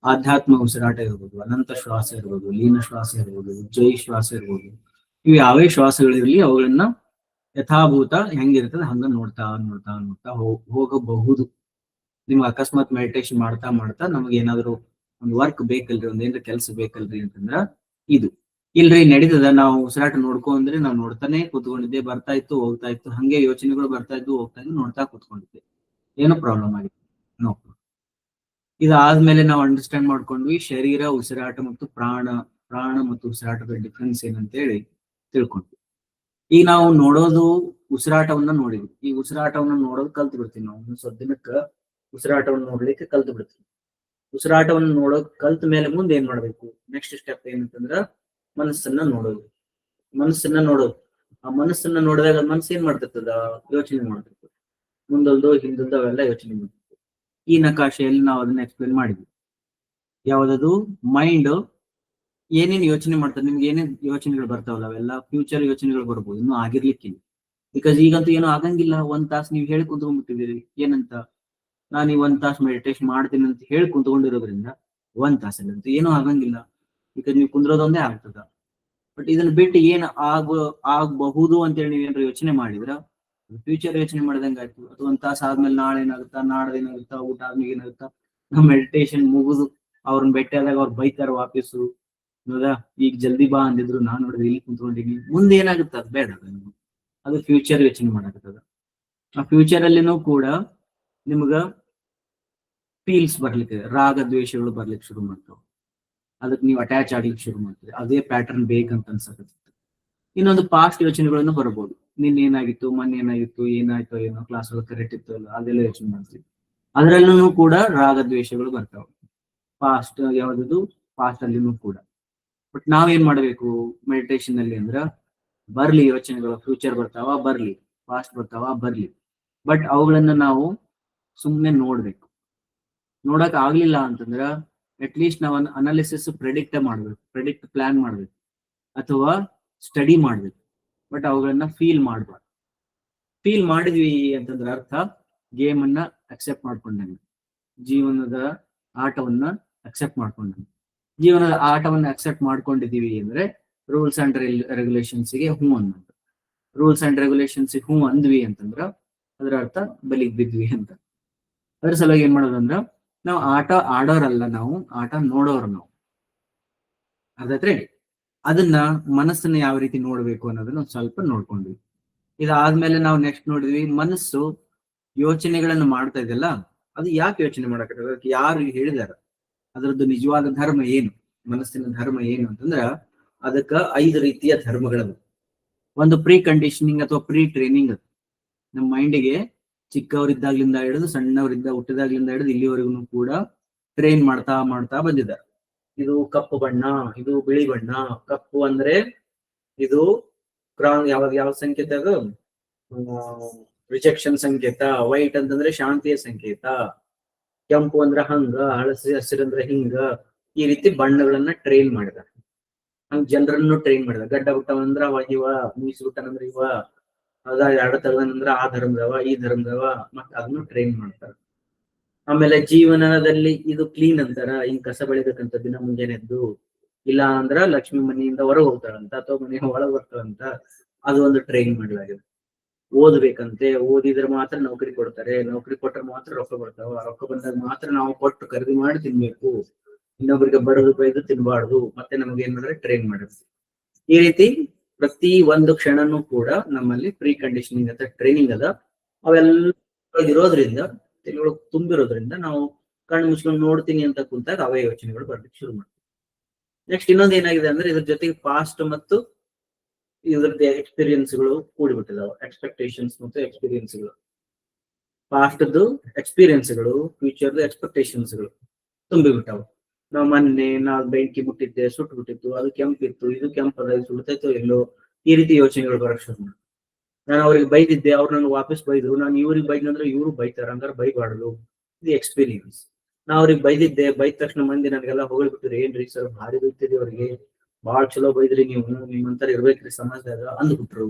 ಆಧ್ಯಾತ್ಮ ಉಸಿರಾಟ ಇರ್ಬೋದು, ಅನಂತ ಶ್ವಾಸ ಇರ್ಬೋದು, ಲೀನ ಶ್ವಾಸ ಇರ್ಬೋದು, ಜೈ ಶ್ವಾಸ ಇರ್ಬೋದು. ಇವು ಯಾವೇ ಶ್ವಾಸಗಳಿರ್ಲಿ ಅವುಗಳನ್ನ ಯಥಾಭೂತ ಹೆಂಗಿರ್ತದೆ ಹಂಗ ನೋಡ್ತಾ ನೋಡ್ತಾ ನೋಡ್ತಾ ಹೋಗಬಹುದು. ನಿಮ್ಗೆ ಅಕಸ್ಮಾತ್ ಮೆಡಿಟೇಷನ್ ಮಾಡ್ತಾ ಮಾಡ್ತಾ ನಮ್ಗೆ ಏನಾದ್ರು ಒಂದು ವರ್ಕ್ ಬೇಕಲ್ರಿ, ಒಂದೇನ್ರ ಕೆಲಸ ಬೇಕಲ್ರಿ ಅಂತಂದ್ರ ಇದು ಇಲ್ರಿ ನಡೀತದ. ನಾವು ಉಸಿರಾಟ ನೋಡ್ಕೊಂಡ್ರೆ ನಾವು ನೋಡ್ತಾನೆ ಕೂತ್ಕೊಂಡಿದ್ದೆ, ಬರ್ತಾ ಇತ್ತು ಹೋಗ್ತಾ ಇತ್ತು, ಹಂಗೆ ಯೋಚನೆಗಳು ಬರ್ತಾ ಇದ್ದು ಹೋಗ್ತಾ ಇದ್ದು, ನೋಡ್ತಾ ಕೂತ್ಕೊಂಡಿದ್ದೆ, ಏನೋ ಪ್ರಾಬ್ಲಮ್ ಆಗಿತ್ತು. ನೋ. ಇದಾದ್ಮೇಲೆ ನಾವು ಅಂಡರ್ಸ್ಟ್ಯಾಂಡ್ ಮಾಡ್ಕೊಂಡ್ವಿ ಶರೀರ, ಉಸಿರಾಟ ಮತ್ತು ಪ್ರಾಣ ಮತ್ತು ಉಸಿರಾಟದ ಡಿಫ್ರೆನ್ಸ್ ಏನಂತೇಳಿ ತಿಳ್ಕೊಂಡ್ವಿ. ಈಗ ನಾವು ನೋಡೋದು ಉಸಿರಾಟವನ್ನ ನೋಡಿದ್ವಿ. ಈ ಉಸಿರಾಟವನ್ನ ನೋಡೋದು ಕಲ್ತು ಬಿಡ್ತೀವಿ ನಾವು. ಸ್ವಲ್ಪ ದಿನಕ್ಕ ಉಸಿರಾಟವನ್ನು ನೋಡ್ಲಿಕ್ಕೆ ಕಲ್ತು ಬಿಡ್ತೀವಿ. ಉಸಿರಾಟವನ್ನು ನೋಡೋದು ಕಲ್ತ ಮೇಲೆ ಮುಂದೆ ಏನ್ ಮಾಡ್ಬೇಕು? ನೆಕ್ಸ್ಟ್ ಸ್ಟೆಪ್ ಏನಂತಂದ್ರ ಮನಸ್ಸನ್ನ ನೋಡೋದು. ಆ ಮನಸ್ಸನ್ನ ನೋಡಿದಾಗ ಮನಸ್ಸು ಏನ್ ಮಾಡ್ತಿರ್ತದ? ಯೋಚನೆ ಮಾಡ್ತಿರ್ತದೆ. ಮುಂದೊಂದು ಹಿಂದೊಂದು ಅವೆಲ್ಲ ಯೋಚನೆ ಮಾಡ್ತಿರ್ತದೆ. ಈ ನಕಾಶೆಯಲ್ಲಿ ನಾವು ಅದನ್ನ ಎಕ್ಸ್ಪ್ಲೇನ್ ಮಾಡಿದ್ವಿ. ಯಾವ್ದದು? ಮೈಂಡ್ ಏನೇನ್ ಯೋಚನೆ ಮಾಡ್ತಾರೆ, ನಿಮ್ಗೆ ಏನೇನ್ ಯೋಚನೆಗಳು ಬರ್ತಾವಲ್ಲ ಅವೆಲ್ಲ ಫ್ಯೂಚರ್ ಯೋಚನೆಗಳು ಬರ್ಬೋದು, ಇನ್ನೂ ಆಗಿರ್ಲಿಕ್ಕಿಲ್ಲ. ಬಿಕಾಸ್ ಈಗಂತೂ ಏನೂ ಆಗಂಗಿಲ್ಲ. 1 ತಾಸು ನೀವು ಹೇಳಿ ಕುಂತ್ಕೊಂಡ್ಬಿಟ್ಟಿದ್ದೀರಿ. ಏನಂತ? ನಾನು ಈ 1 ತಾಸು ಮೆಡಿಟೇಷನ್ ಮಾಡ್ತೀನಿ ಅಂತ ಹೇಳಿ ಕುಂತ್ಕೊಂಡಿರೋದ್ರಿಂದ 1 ತಾಸಲ್ಲಂತೂ ಏನೂ ಆಗಂಗಿಲ್ಲ. ಬಿಕಾಸ್ ನೀವು ಕುಂದ್ರೋದೊಂದೇ ಆಗ್ತದ. ಬಟ್ ಇದನ್ನ ಬಿಟ್ಟು ಏನ್ ಆಗಬಹುದು ಅಂತೇಳಿ ನೀವೇನಾದ್ರು ಯೋಚನೆ ಮಾಡಿದ್ರ ಫ್ಯೂಚರ್ ಯೋಚನೆ ಮಾಡ್ದಂಗ ಆಯ್ತು. ಅದು 1 ತಾಸು ಆದ್ಮೇಲೆ ನಾಳೆ ಏನಾಗುತ್ತಾ, ನಾಡ್ದೇನಾಗುತ್ತಾ, ಊಟ ಆದ್ಮೇಲೆ ಏನಾಗುತ್ತಾ, ನಾವು ಮೆಡಿಟೇಷನ್ ಮುಗಿದು ಅವ್ರನ್ನ ಭೇಟಿ ಆದಾಗ ಅವ್ರು ಬೈತಾರ ವಾಪಸ್ಸು. ಹೌದಾ? ಈಗ ಜಲ್ದಿ ಬಾ ಅಂದಿದ್ರು, ನಾನ್ ನೋಡಿದ್ರೆ ಇಲ್ಲಿ ಕುಂತ್ಕೊಂಡಿನಿ, ಮುಂದೆ ಏನಾಗುತ್ತೆ ಅದು ಬೇಡ. ಅದು ಫ್ಯೂಚರ್ ಯೋಚನೆ ಮಾಡಕತ್ತದ. ಆ ಫ್ಯೂಚರ್ ಅಲ್ಲಿನೂ ಕೂಡ ನಿಮ್ಗ ಫೀಲ್ಸ್ ಬರ್ಲಿಕ್ಕೆ, ರಾಗ ದ್ವೇಷಗಳು ಬರ್ಲಿಕ್ಕೆ ಶುರು ಮಾಡ್ತಾವ. ಅದಕ್ಕೆ ನೀವು ಅಟ್ಯಾಚ್ ಆಗ್ಲಿಕ್ಕೆ ಶುರು ಮಾಡ್ತೀರಿ. ಅದೇ ಪ್ಯಾಟರ್ನ್ ಬೇಕಂತ ಅನ್ಸಕತ್ತೆ. ಇನ್ನೊಂದು ಪಾಸ್ಟ್ ಯೋಚನೆಗಳನ್ನು ಬರ್ಬೋದು. ನಿನ್ನೆ ಏನಾಗಿತ್ತು, ಮೊನ್ನೆ ಏನಾಗಿತ್ತು, ಏನಾಯ್ತೋ ಏನೋ, ಕ್ಲಾಸ್ ಒಳಗೆ ಕರೆಕ್ಟ್ ಇತ್ತು ಅಲ್ಲ, ಅದೆಲ್ಲ ಯೋಚನೆ ಮಾಡ್ತೀವಿ. ಅದ್ರಲ್ಲೂ ಕೂಡ ರಾಗ ದ್ವೇಷಗಳು ಬರ್ತಾವ. ಪಾಸ್ಟ್ ಯಾವ್ದು? ಪಾಸ್ಟ್ ಅಲ್ಲಿನೂ ಕೂಡ. ಬಟ್ ನಾವೇನ್ ಮಾಡ್ಬೇಕು ಮೆಡಿಟೇಷನ್ ಅಲ್ಲಿ ಅಂದ್ರ, ಬರ್ಲಿ ಯೋಚನೆಗಳು, ಫ್ಯೂಚರ್ ಬರ್ತಾವ ಬರ್ಲಿ, ಪಾಸ್ಟ್ ಬರ್ತಾವ ಬರ್ಲಿ, ಬಟ್ ಅವುಗಳನ್ನ ನಾವು ಸುಮ್ಮನೆ ನೋಡ್ಬೇಕು. ನೋಡಕ್ ಆಗ್ಲಿಲ್ಲ ಅಂತಂದ್ರ ಅಟ್ಲೀಸ್ಟ್ ನಾವು ಅನಾಲಿಸಿಸ್ ಪ್ರೆಡಿಕ್ಟ್ ಪ್ಲಾನ್ ಮಾಡ್ಬೇಕು, ಅಥವಾ ಸ್ಟಡಿ ಮಾಡ್ಬೇಕು. ಬಟ್ ಅವುಗಳನ್ನ ಫೀಲ್ ಮಾಡ್ಬಾರ್ದು. ಫೀಲ್ ಮಾಡಿದ್ವಿ ಅಂತಂದ್ರ ಅರ್ಥ ಗೇಮ್ ಅನ್ನ ಅಕ್ಸೆಪ್ಟ್ ಮಾಡ್ಕೊಂಡಂಗೆ, ಜೀವನದ ಆಟವನ್ನ ಅಕ್ಸೆಪ್ಟ್ ಮಾಡ್ಕೊಂಡಂಗೆ. ಜೀವನದ ಆಟವನ್ನ ಅಕ್ಸೆಪ್ಟ್ ಮಾಡ್ಕೊಂಡಿದೀವಿ ಅಂದ್ರೆ ರೂಲ್ಸ್ ಅಂಡ್ ರೆಗ್ಯುಲೇಷನ್ಸ್ಗೆ ಹ್ಞೂ ಅನ್ನೋದು. ರೂಲ್ಸ್ ಅಂಡ್ ರೆಗ್ಯುಲೇಷನ್ಸ್ ಹ್ಞೂ ಅಂದ್ವಿ ಅಂತಂದ್ರ ಅದರ ಅರ್ಥ ಬಲಿಗ್ ಬಿದ್ವಿ ಅಂತ. ಅದ್ರ ಸಲುವಾಗಿ ಏನ್ ಮಾಡೋದಂದ್ರ ನಾವು ಆಟ ಆಡೋರಲ್ಲ, ನಾವು ಆಟ ನೋಡೋರು. ನಾವು ಅದಾದ್ರೆ ಅದನ್ನ ಮನಸ್ಸನ್ನ ಯಾವ ರೀತಿ ನೋಡ್ಬೇಕು ಅನ್ನೋದನ್ನ ಒಂದ್ ಸ್ವಲ್ಪ ನೋಡ್ಕೊಂಡ್ವಿ. ಇದಾದ್ಮೇಲೆ ನಾವು ನೆಕ್ಸ್ಟ್ ನೋಡಿದ್ವಿ, ಮನಸ್ಸು ಯೋಚನೆಗಳನ್ನು ಮಾಡ್ತಾ ಇದೆಯಲ್ಲ, ಅದು ಯಾಕೆ ಯೋಚನೆ ಮಾಡಕತ್ತದ, ಅದಕ್ಕೆ ಯಾರು ಹೇಳಿದಾರ, ಅದರದ್ದು ನಿಜವಾದ ಧರ್ಮ ಏನು, ಮನಸ್ಸಿನ ಧರ್ಮ ಏನು ಅಂತಂದ್ರ ಅದಕ್ಕ 5 ರೀತಿಯ ಧರ್ಮಗಳದು. ಒಂದು ಪ್ರೀ ಕಂಡೀಷನಿಂಗ್ ಅಥವಾ ಪ್ರೀ ಟ್ರೈನಿಂಗ್. ನಮ್ಮ ಮೈಂಡಿಗೆ ಚಿಕ್ಕವರಿದ್ದಾಗ್ಲಿಂದ ಹಿಡಿದು ಹುಟ್ಟಿದಾಗ್ಲಿಂದ ಹಿಡಿದು ಇಲ್ಲಿವರೆಗೂ ಕೂಡ ಟ್ರೈನ್ ಮಾಡ್ತಾ ಮಾಡ್ತಾ ಬಂದಿದ್ದಾರೆ. ಇದು ಕಪ್ಪು ಬಣ್ಣ, ಇದು ಬಿಳಿ ಬಣ್ಣ. ಕಪ್ಪು ಅಂದ್ರೆ ಇದು ಯಾವ ಸಂಕೇತ, ಅದು ರಿಜೆಕ್ಷನ್ ಸಂಕೇತ. ವೈಟ್ ಅಂತಂದ್ರೆ ಶಾಂತಿಯ ಸಂಕೇತ. ಕೆಂಪು ಅಂದ್ರ ಹಂಗ, ಹಸಿರಂದ್ರ ಹಿಂಗ. ಈ ರೀತಿ ಬಣ್ಣಗಳನ್ನ ಟ್ರೈನ್ ಮಾಡಿದಾರೆ. ಹಂಗ ಜನರನ್ನು ಟ್ರೈನ್ ಮಾಡಿದಾರೆ. ಗಡ್ಡ ಬಿಟ್ಟವಂದ್ರ ಅವ ಇವ, ಮೀಸು ಬಿಟ್ಟನಂದ್ರ ಇವ, ಅದ ಎಡ ತಗದನಂದ್ರ ಆ ಧರ್ಮದವ ಈ ಧರ್ಮದವ, ಮತ್ತ ಅದನ್ನು ಟ್ರೈನ್ ಮಾಡ್ತಾರ. ಆಮೇಲೆ ಜೀವನದಲ್ಲಿ ಇದು ಕ್ಲೀನ್ ಅಂತಾರ, ಹಿಂಗ್ ಕಸ ಬೆಳಿಬೇಕಂತ ದಿನ ಮುಂಜಾನೆ ಎದ್ದು, ಇಲ್ಲ ಅಂದ್ರ ಲಕ್ಷ್ಮಿ ಮನೆಯಿಂದ ಹೊರಗೆ ಹೋಗ್ತಾಳಂತ ಅಥವಾ ಮನೆಯ ಒಳಗೆ ಬರ್ತಾಳಂತ, ಅದು ಒಂದು ಟ್ರೈನ್ ಮಾಡಲಾಗಿದೆ. ಓದ್ಬೇಕಂತೆ, ಓದಿದ್ರೆ ಮಾತ್ರ ನೌಕರಿ ಕೊಡ್ತಾರೆ, ನೌಕರಿ ಕೊಟ್ರೆ ಮಾತ್ರ ರೊಕ್ಕ ಬರ್ತಾವ, ರೊಕ್ಕ ಬಂದಾಗ ಮಾತ್ರ ನಾವು ಕೊಟ್ಟು ಖರೀದಿ ಮಾಡಿ ತಿನ್ಬೇಕು, ಇನ್ನೊಬ್ಬರಿಗೆ ಬಡದು ಬೈದು ತಿನ್ಬಾರ್ದು, ಮತ್ತೆ ನಮ್ಗೆ ಏನ್ ಮಾಡಿದ್ರೆ ಟ್ರೈನ್ ಮಾಡಿರ್ತೀವಿ. ಈ ರೀತಿ ಪ್ರತಿ ಒಂದು ಕ್ಷಣನೂ ಕೂಡ ನಮ್ಮಲ್ಲಿ ಪ್ರೀ ಕಂಡೀಷನಿಂಗ್ ಅಂತ ಟ್ರೈನಿಂಗ್ ಅದ. ಅವೆಲ್ಲ ಇರೋದ್ರಿಂದ, ತಿಳಿಯೊಳಗೆ ತುಂಬಿರೋದ್ರಿಂದ ನಾವು ಕಣ್ಣು ಮುಚ್ಕೊಂಡು ನೋಡ್ತೀನಿ ಅಂತ ಕುಂತಾಗ ಅವೇ ಯೋಚನೆಗಳು ಬರ್ಲಿಕ್ಕೆ ಶುರು ಮಾಡ್ತೀವಿ. ನೆಕ್ಸ್ಟ್ ಇನ್ನೊಂದು ಏನಾಗಿದೆ ಅಂದ್ರೆ, ಇದ್ರ ಜೊತೆಗೆ ಪಾಸ್ಟ್ ಮತ್ತು ಇದ್ರದ್ದು ಎಕ್ಸ್ಪೀರಿಯನ್ಸ್ಗಳು ಕೂಡಿಬಿಟ್ಟಿದಾವೆ. ಎಕ್ಸ್ಪೆಕ್ಟೇಷನ್ಸ್ ಮತ್ತು ಎಕ್ಸ್ಪೀರಿಯನ್ಸ್ಗಳು. ಪಾಸ್ಟ್ದು ಎಕ್ಸ್ಪೀರಿಯನ್ಸ್ಗಳು, ಫ್ಯೂಚರ್ದು ಎಕ್ಸ್ಪೆಕ್ಟೇಷನ್ಸ್ಗಳು ತುಂಬಿಬಿಟ್ಟಾವ. ನಾವು ಬೆಂಕಿ ಮುಟ್ಟಿದ್ದೆ, ಸುಟ್ಟು ಬಿಟ್ಟಿತ್ತು, ಅದು ಕೆಂಪಿತ್ತು, ಇದು ಕೆಂಪದ, ಇದು ಸುಡ್ತೈತೋ ಎಲ್ಲೋ, ಈ ರೀತಿ ಯೋಚನೆಗಳು ಬರಕ್ ಶುರು ಮಾಡಿ. ನಾನು ಅವ್ರಿಗೆ ಬೈದಿದ್ದೆ, ಅವ್ರು ನನ್ಗೆ ವಾಪಸ್ ಬೈದ್ರು, ನಾನು ಇವ್ರಿಗೆ ಬೈದಂದ್ರೆ ಇವ್ರು ಬೈತಾರ, ಹಂಗಾರೆ ಬೈಬಾರ್ದು. ಇದು ಎಕ್ಸ್ಪೀರಿಯನ್ಸ್. ನಾ ಅವ್ರಿಗೆ ಬೈದಿದ್ದೆ, ಬೈದ ತಕ್ಷಣ ಮಂದಿ ನನಗೆಲ್ಲ ಹೊಗಳ್ಬಿಟ್ಟಿದ್ರು, ಏನ್ರಿ ಸರ್ ಭಾರಿ ಬೈತಿದ್ರಿ, ಅವ್ರಿಗೆ ಬಾಳ್ ಚಲೋ ಬೈದ್ರಿ, ನೀವು ನಿಮ್ಮಂತರ ಇರ್ಬೇಕ್ರಿ ಸಮಾಜದಾಗ ಅಂದ್ಬಿಟ್ರು.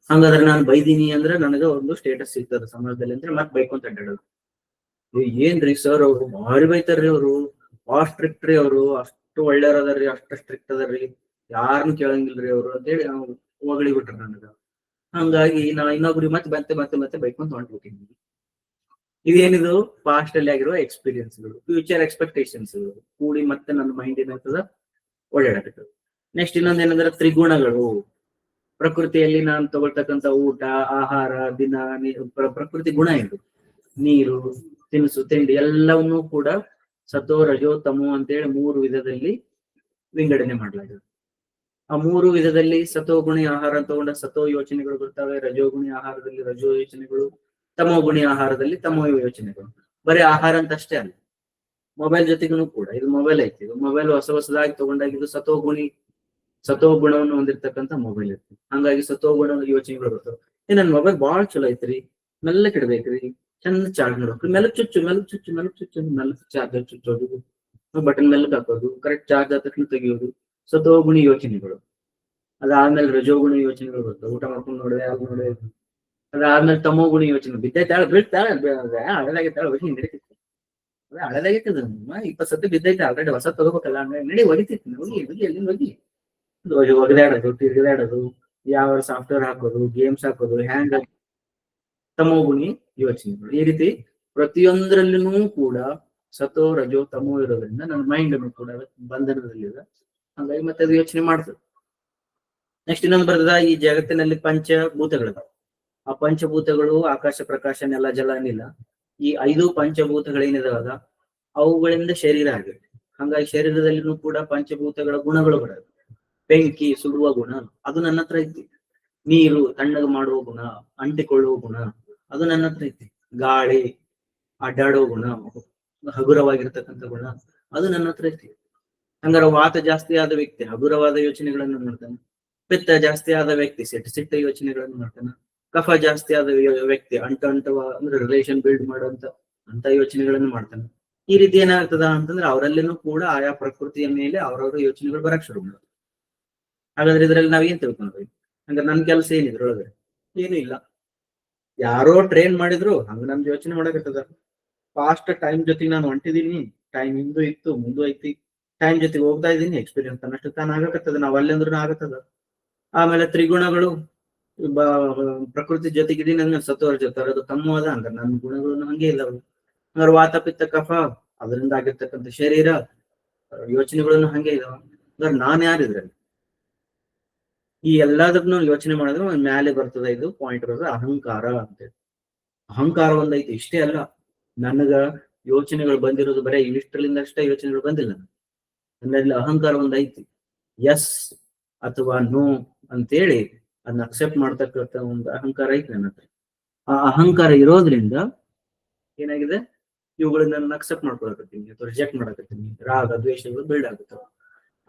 ಹಂಗಾದ್ರೆ ನಾನು ಬೈದೀನಿ ಅಂದ್ರೆ ನನಗ ಒಂದು ಸ್ಟೇಟಸ್ ಸಿಗ್ತದ ಸಮಾಜದಲ್ಲಿ ಅಂದ್ರೆ ಮತ್ತೆ ಬೈಕೊಂತ ಅಡ್ಡಾಡೋದು. ಏನ್ರಿ ಸರ್ ಅವ್ರು ಭಾರಿ ಬೈತಾರ್ರಿ, ಅವ್ರು ಭಾಳ ಸ್ಟ್ರಿಕ್ಟ್ ರೀ, ಅವ್ರು ಅಷ್ಟು ಒಳ್ಳೆಯವ್ರ ಅದಾರ್ರಿ, ಅಷ್ಟು ಸ್ಟ್ರಿಕ್ಟ್ ಅದಾರ್ರಿ, ಯಾರನ್ನು ಕೇಳಂಗಿಲ್ರಿ ಅವ್ರು ಅಂತೇಳಿ ಹೊಗಳಿ ಬಿಟ್ರು ನನಗ. ಹಂಗಾಗಿ ನಾ ಇನ್ನೊಬ್ರಿಗೆ ಮತ್ತೆ ಮತ್ತೆ ಮತ್ತೆ ಬೈಕೊಂತ ಹೊಂಟ್ಬಿಟ್ಟಿನಿ. ಇದೇನಿದು ಪಾಸ್ಟ್ ಅಲ್ಲಿ ಆಗಿರುವ ಎಕ್ಸ್ಪೀರಿಯನ್ಸ್ಗಳು, ಫ್ಯೂಚರ್ ಎಕ್ಸ್ಪೆಕ್ಟೇಷನ್ಸ್ಗಳು ಕೂಡಿ ಮತ್ತೆ ನನ್ನ ಮೈಂಡ್ ಏನಾಗ್ತದ ಓಡಾಡಕತ್ತದ. ನೆಕ್ಸ್ಟ್ ಇನ್ನೊಂದ್ ಏನಂದ್ರೆ ತ್ರಿಗುಣಗಳು. ಪ್ರಕೃತಿಯಲ್ಲಿ ನಾನು ತಗೊಳ್ತಕ್ಕಂಥ ಊಟ, ಆಹಾರ, ದಿನ, ಪ್ರಕೃತಿ ಗುಣ ಇದು. ನೀರು, ತಿನಿಸು, ತಿಂಡಿ ಎಲ್ಲವನ್ನೂ ಕೂಡ ಸತೋ ರಜೋ ತಮೋ ಅಂತೇಳಿ 3 ವಿಧದಲ್ಲಿ ವಿಂಗಡಣೆ ಮಾಡಲಾಗಿದೆ. ಆ 3 ವಿಧದಲ್ಲಿ ಸತೋಗುಣಿ ಆಹಾರ ತಗೊಂಡ ಸತೋ ಯೋಚನೆಗಳು ಬರ್ತವೆ, ರಜೋಗುಣಿ ಆಹಾರದಲ್ಲಿ ರಜೋ ಯೋಚನೆಗಳು, ತಮೋ ಗುಣಿ ಆಹಾರದಲ್ಲಿ ತಮೋ ಯೋಚನೆಗಳು. ಬರೀ ಆಹಾರ ಅಂತ ಅಷ್ಟೇ ಅಲ್ಲ, ಮೊಬೈಲ್ ಜೊತೆಗೂ ಕೂಡ. ಇದು ಮೊಬೈಲ್ ಐತಿ, ಇದು ಮೊಬೈಲ್ ಹೊಸದಾಗಿ ತಗೊಂಡಾಗ ಇದು ಸತೋ ಗುಣವನ್ನು ಹೊಂದಿರತಕ್ಕಂಥ ಮೊಬೈಲ್ ಐತಿ. ಹಂಗಾಗಿ ಸತೋ ಗುಣ ಯೋಚನೆಗಳು ಬರ್ತವೆ. ನನ್ ಮೊಬೈಲ್ ಬಾಳ್ ಚಲೋ ಐತ್ರಿ, ಮೆಲ್ಲಕ್ ಇಡ್ಬೇಕ್ರಿ, ಚಂದ ಚಾರ್ಜ್ ಮಾಡ್ಬೇಕು, ಮೆಲ್ಲಕ್ ಚುಚ್ಚು ಚಾರ್ಜರ್ ಚುಚ್ಚೋದು, ಬಟನ್ ಮೆಲ್ಲಕ್ ಹಾಕೋದು, ಕರೆಕ್ಟ್ ಚಾರ್ಜ್ ಆದ ತಕ್ಷಣ ತೆಗಿಯೋದು, ಸತೋ ಗುಣಿ ಯೋಚನೆಗಳು. ಅದಾದ್ಮೇಲೆ ರಜೋಗುಣಿ ಯೋಚನೆಗಳು ಬರ್ತವೆ, ಊಟ ಮಾಡ್ಕೊಂಡು ನೋಡಿದೆ ಅದು ನೋಡಿದೆ. ಅದಾದ್ಮೇಲೆ ತಮೋ ಗುಣಿ ಯೋಚನೆ, ಬಿದ್ದೈತಾಳ ಬೀಳ್ತಾಳೆ, ಹಳದಾಗಿತ್ತಾಳ ಹೊಡಿ ನಡೀತಿತ್ತು, ಅದೇ ಹಳದಾಗಿತ್ತದ 20 ಸತಿ ಬಿದ್ದೈತೆ ಆಲ್ರೆಡಿ, ಹೊಸ ತಗೋಬೇಕಲ್ಲ ನಡಿ ಹೊಡಿತೈತಿ, ಹೋಗಿ ಎಲ್ಲಿಂದ ಹೋಗಿ ಒಗದಾಡೋದು, ತಿರುಗಿದಾಡೋದು, ಯಾವ ಸಾಫ್ಟ್ವೇರ್ ಹಾಕೋದು, ಗೇಮ್ಸ್ ಹಾಕೋದು, ಹ್ಯಾಂಗ್ ತಮೋಗುಣಿ ಯೋಚನೆಗಳು. ಈ ರೀತಿ ಪ್ರತಿಯೊಂದರಲ್ಲಿನೂ ಕೂಡ ಸತೋ ರಜೋ ತಮೋ ಇರೋದ್ರಿಂದ ನನ್ನ ಮೈಂಡ್ ಅನ್ನು ಕೂಡ ಬಂಧನದಲ್ಲಿದೆ. ಹಾಗಾಗಿ ಮತ್ತೆ ಅದು ಯೋಚನೆ ಮಾಡ್ತದೆ. ನೆಕ್ಸ್ಟ್ ಇನ್ನೊಂದು ಬರ್ತದ, ಈ ಜಗತ್ತಿನಲ್ಲಿ ಪಂಚಭೂತಗಳಿದಾವೆ. ಆ ಪಂಚಭೂತಗಳು ಆಕಾಶ, ಪ್ರಕಾಶ, ನೆಲ, ಜಲ, ಅನಿಲ, ಈ 5 ಪಂಚಭೂತಗಳೇನಿದಾವಲ್ಲ ಅವುಗಳಿಂದ ಶರೀರ ಆಗಿದೆ. ಹಾಗಾಗಿ ಶರೀರದಲ್ಲಿನೂ ಕೂಡ ಪಂಚಭೂತಗಳ ಗುಣಗಳು ಬರೋದು. ಬೆಂಕಿ ಸುಡುವ ಗುಣ ಅದು ನನ್ನ ಹತ್ರ ಐತಿ, ನೀರು ತಣ್ಣಗೆ ಮಾಡುವ ಗುಣ, ಅಂಟಿಕೊಳ್ಳುವ ಗುಣ ಅದು ನನ್ನ ಹತ್ರ ಐತಿ, ಗಾಳಿ ಅಡ್ಡಾಡುವ ಗುಣ, ಹಗುರವಾಗಿರ್ತಕ್ಕಂಥ ಗುಣ ಅದು ನನ್ನ ಹತ್ರ ಐತಿ. ಹಂಗಾರ ವಾತ ಜಾಸ್ತಿ ಆದ ವ್ಯಕ್ತಿ ಹಗುರವಾದ ಯೋಚನೆಗಳನ್ನು ಮಾಡ್ತಾನೆ, ಪಿತ್ತ ಜಾಸ್ತಿ ಆದ ವ್ಯಕ್ತಿ ಸಿಟ್ಟ ಯೋಚನೆಗಳನ್ನು ಮಾಡ್ತಾನೆ, ಕಫ ಜಾಸ್ತಿ ಆದ ವ್ಯಕ್ತಿ ಅಂಟುವ ಅಂದ್ರೆ ರಿಲೇಷನ್ ಬಿಲ್ಡ್ ಮಾಡುವಂತ ಅಂತ ಯೋಚನೆಗಳನ್ನು ಮಾಡ್ತಾನೆ. ಈ ರೀತಿ ಏನಾಗ್ತದ ಅಂತಂದ್ರೆ ಅವರಲ್ಲಿನೂ ಕೂಡ ಆಯಾ ಪ್ರಕೃತಿಯ ಮೇಲೆ ಅವರವರ ಯೋಚನೆಗಳು ಬರಕ್ ಶುರು ಮಾಡ್ತಾರೆ. ಹಾಗಾದ್ರೆ ಇದ್ರಲ್ಲಿ ನಾವ್ ಏನ್ ತಿಳ್ಕೊಂಡ್ವಿ? ಹಂಗ ನನ್ ಕೆಲಸ ಏನಿದ್ರೊಳಗೆ ಏನು ಇಲ್ಲ, ಯಾರೋ ಟ್ರೈನ್ ಮಾಡಿದ್ರು ಹಂಗ ನಮ್ದು ಯೋಚನೆ ಮಾಡಕತ್ತದ. ಫಾಸ್ಟ್ ಟೈಮ್ ಜೊತೆಗೆ ನಾನು ಹೊಂಟಿದೀನಿ, ಟೈಮ್ ಹಿಂದೂ ಇತ್ತು ಮುಂದೂ ಐತಿ, ಟೈಮ್ ಜೊತೆಗೆ ಹೋಗ್ತಾ ಇದೀನಿ, ಎಕ್ಸ್ಪೀರಿಯನ್ಸ್ ತನ್ನಷ್ಟು ತಾನು ಆಗಕತ್ತದ, ನಾವ್ ಅಲ್ಲಂದ್ರೂ ಆಗತ್ತದ. ಆಮೇಲೆ ತ್ರಿಗುಣಗಳು, ಪ್ರಕೃತಿ ಜೊತೆಗಿದೀನಿ ಅಂದ್ರೆ ಸತ್ವರ ಜೊತೆ ಅದು ತಮ್ಮವಾದ ಹಂಗ ನನ್ನ ಗುಣಗಳು ಹಂಗೆ ಇದಾವೆ. ಹಂಗಾರೆ ವಾತ ಪಿತ್ತ ಕಫ ಅದರಿಂದ ಆಗಿರ್ತಕ್ಕಂಥ ಶರೀರ ಯೋಚನೆಗಳನ್ನು ಹಂಗೆ ಇದಾವ. ಅಂದ್ರೆ ನಾನ್ ಯಾರಿದ್ರಲ್ಲಿ ಈ ಎಲ್ಲದನ್ನು ಯೋಚನೆ ಮಾಡಿದ್ರೆ ಒಂದ್ ಮ್ಯಾಲೆ ಬರ್ತದೆ ಇದು ಪಾಯಿಂಟ್ ಬರ್ತದೆ ಅಹಂಕಾರ ಅಂತೇಳಿ. ಅಹಂಕಾರ ಒಂದೈತಿ, ಇಷ್ಟೇ ಅಲ್ಲ, ನನಗ ಯೋಚನೆಗಳು ಬಂದಿರೋದು ಬರೀ ಇಷ್ಟರಿಂದ ಅಷ್ಟೇ ಯೋಚನೆಗಳು ಬಂದಿಲ್ಲ, ನನ್ನಲ್ಲಿ ಅಹಂಕಾರ ಒಂದೈತಿ. ಎಸ್ ಅಥವಾ ನೋ ಅಂತೇಳಿ ಅದನ್ನ ಅಕ್ಸೆಪ್ಟ್ ಮಾಡ್ತಕ್ಕಂಥ ಒಂದು ಅಹಂಕಾರ ಐತಿ ನನ್ನ ಹತ್ರ. ಆ ಅಹಂಕಾರ ಇರೋದ್ರಿಂದ ಏನಾಗಿದೆ, ಇವುಗಳನ್ನ ನಾನು ಅಕ್ಸೆಪ್ಟ್ ಮಾಡ್ಕೊಳಕತ್ತೀನಿ ಅಥವಾ ರಿಜೆಕ್ಟ್ ಮಾಡಕತ್ತೀನಿ, ರಾಗ ದ್ವೇಷಗಳು ಬಿಲ್ಡ್ ಆಗುತ್ತವೆ.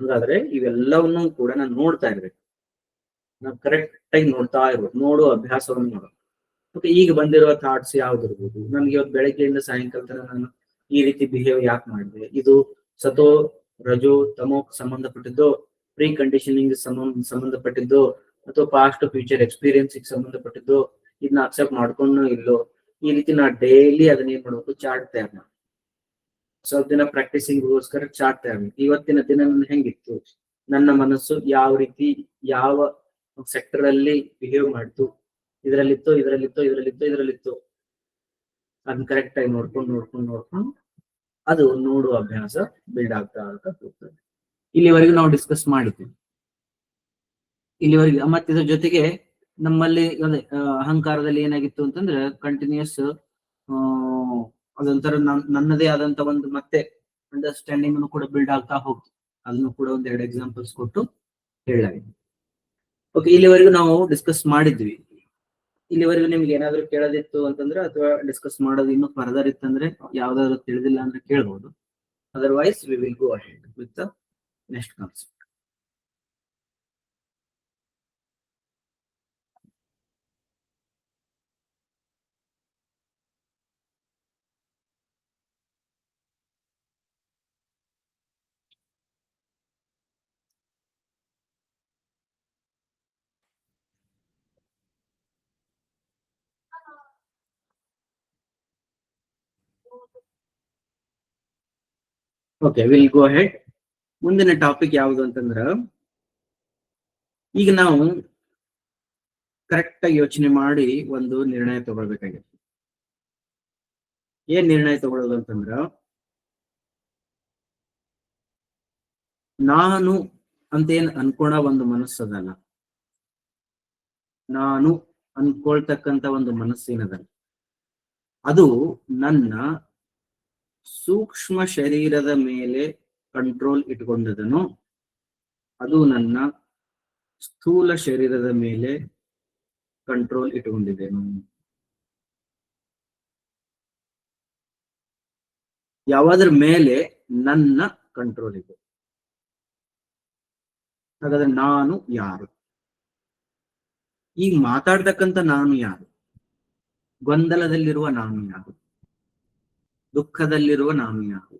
ಹಂಗಾದ್ರೆ ಇವೆಲ್ಲವನ್ನೂ ಕೂಡ ನಾನು ನೋಡ್ತಾ ಇರ್ಬೇಕು, ನಾವು ಕರೆಕ್ಟ್ ಆಗಿ ನೋಡ್ತಾ ಇರ್ಬೇಕು, ನೋಡುವ ಅಭ್ಯಾಸವನ್ನು ಮಾಡೋದು. ಮತ್ತೆ ಈಗ ಬಂದಿರುವ ಥಾಟ್ಸ್ ಯಾವ್ದಿರ್ಬೋದು, ನನ್ಗೆ ಇವತ್ತು ಬೆಳಗ್ಗೆಯಿಂದ ಸಾಯಂಕಾಲ ತನಕ ನಾನು ಈ ರೀತಿ ಬಿಹೇವ್ ಯಾಕೆ ಮಾಡಿದೆ, ಇದು ಸತೋ ರಜೋ ತಮೋ ಸಂಬಂಧಪಟ್ಟಿದ್ದೋ, ಪ್ರೀ ಕಂಡೀಷನಿಂಗ್ ಸಂಬಂಧಪಟ್ಟಿದ್ದೋ, ಅಥವಾ ಪಾಸ್ಟ್ ಫ್ಯೂಚರ್ ಎಕ್ಸ್ಪೀರಿಯನ್ಸ್ ಸಂಬಂಧಪಟ್ಟಿದ್ದೋ, ಇದನ್ನ ಅಕ್ಸೆಪ್ಟ್ ಮಾಡ್ಕೊಂಡು ಇಲ್ಲೋ, ಈ ರೀತಿ ನಾ ಡೈಲಿ ಅದನ್ನ ಏನ್ ಮಾಡ್ಬೇಕು, ಚಾರ್ಟ್ ತಯಾರು ಮಾಡಿ ಸ್ವಲ್ಪ ದಿನ ಪ್ರಾಕ್ಟೀಸಿಂಗ್ಗೋಸ್ಕರ ಚಾರ್ಟ್ ತಯಾರು ಮಾಡಿ. ಇವತ್ತಿನ ದಿನ ನನ್ನ ಹೆಂಗಿತ್ತು, ನನ್ನ ಮನಸ್ಸು ಯಾವ ರೀತಿ ಯಾವ ಸೆಕ್ಟರ್ ಅಲ್ಲಿ ಬಿಹೇವ್ ಮಾಡ್ತು, ಇದರಲ್ಲಿತ್ತು ಅದನ್ನ ಕರೆಕ್ಟ್ ಆಗಿ ನೋಡ್ಕೊಂಡು ಅದು ನೋಡುವ ಅಭ್ಯಾಸ ಬಿಲ್ಡ್ ಆಗ್ತಾ ಹೋಗ್ತದೆ. ಇಲ್ಲಿವರೆಗೂ ನಾವು ಡಿಸ್ಕಸ್ ಮಾಡಿದ್ವಿ. ಇಲ್ಲಿವರೆಗೆ ಮತ್ತೆ ಇದ್ರ ಜೊತೆಗೆ ನಮ್ಮಲ್ಲಿ ಅಹಂಕಾರದಲ್ಲಿ ಏನಾಗಿತ್ತು ಅಂತಂದ್ರೆ ಕಂಟಿನ್ಯೂಸ್ ಅದೊಂಥರ ನನ್ನದೇ ಆದಂತ ಒಂದು ಮತ್ತೆ ಅಂಡರ್ಸ್ಟ್ಯಾಂಡಿಂಗ್ ಕೂಡ ಬಿಲ್ಡ್ ಆಗ್ತಾ ಹೋಗ್ತು. ಅದನ್ನು ಕೂಡ ಒಂದೆರಡು ಎಕ್ಸಾಂಪಲ್ಸ್ ಕೊಟ್ಟು ಹೇಳಲಾಗಿದೆ. ಓಕೆ, ಇಲ್ಲಿವರೆಗೂ ನಾವು ಡಿಸ್ಕಸ್ ಮಾಡಿದ್ವಿ. ಇಲ್ಲಿವರೆಗೂ ನಿಮ್ಗೆ ಏನಾದ್ರು ಕೇಳೋದಿತ್ತು ಅಂತಂದ್ರೆ ಅಥವಾ ಡಿಸ್ಕಸ್ ಮಾಡೋದು ಇನ್ನೂ ಫರ್ದರ್ ಇತ್ತಂದ್ರೆ ಯಾವ್ದಾದ್ರು ತಿಳಿದಿಲ್ಲ ಅಂದ್ರೆ ಕೇಳ್ಬೋದು. Otherwise we will go ahead with the next concept. Okay, will go ahead. ಮುಂದಿನ ಟಾಪಿಕ್ ಯಾವುದು ಅಂತಂದ್ರ, ಈಗ ನಾವು ಕರೆಕ್ಟ್ ಆಗಿ ಯೋಚನೆ ಮಾಡಿ ಒಂದು ನಿರ್ಣಯ ತಗೊಳ್ಬೇಕಾಗಿದೆ. ಏನ್ ನಿರ್ಣಯ ತಗೊಳ್ಳೋದು ಅಂತಂದ್ರ, ನಾನು ಅಂತೇನ್ ಅನ್ಕೊಳ ಒಂದು ಮನಸ್ಸದಲ್ಲ, ನಾನು ಅನ್ಕೊಳ್ತಕ್ಕಂತ ಒಂದು ಮನಸ್ಸೇನದಲ್ಲ, ಅದು ನನ್ನ ಸೂಕ್ಷ್ಮ ಶರೀರದ ಮೇಲೆ ಕಂಟ್ರೋಲ್ ಇಟ್ಕೊಂಡದನು, ಅದು ನನ್ನ ಸ್ಥೂಲ ಶರೀರದ ಮೇಲೆ ಕಂಟ್ರೋಲ್ ಇಟ್ಕೊಂಡಿದ್ದೇನು. ಯಾವಾದ್ರ ಮೇಲೆ ನನ್ನ ಕಂಟ್ರೋಲ್ ಇದೆ. ಹಾಗಾದ್ರೆ ನಾನು ಯಾರು, ಈಗ ಮಾತಾಡ್ತಕ್ಕಂಥ ನಾನು ಯಾರು, ಗೊಂದಲದಲ್ಲಿರುವ ನಾನು ಯಾರು, ದುಃಖದಲ್ಲಿರುವ ನಾನು ಯಾರು,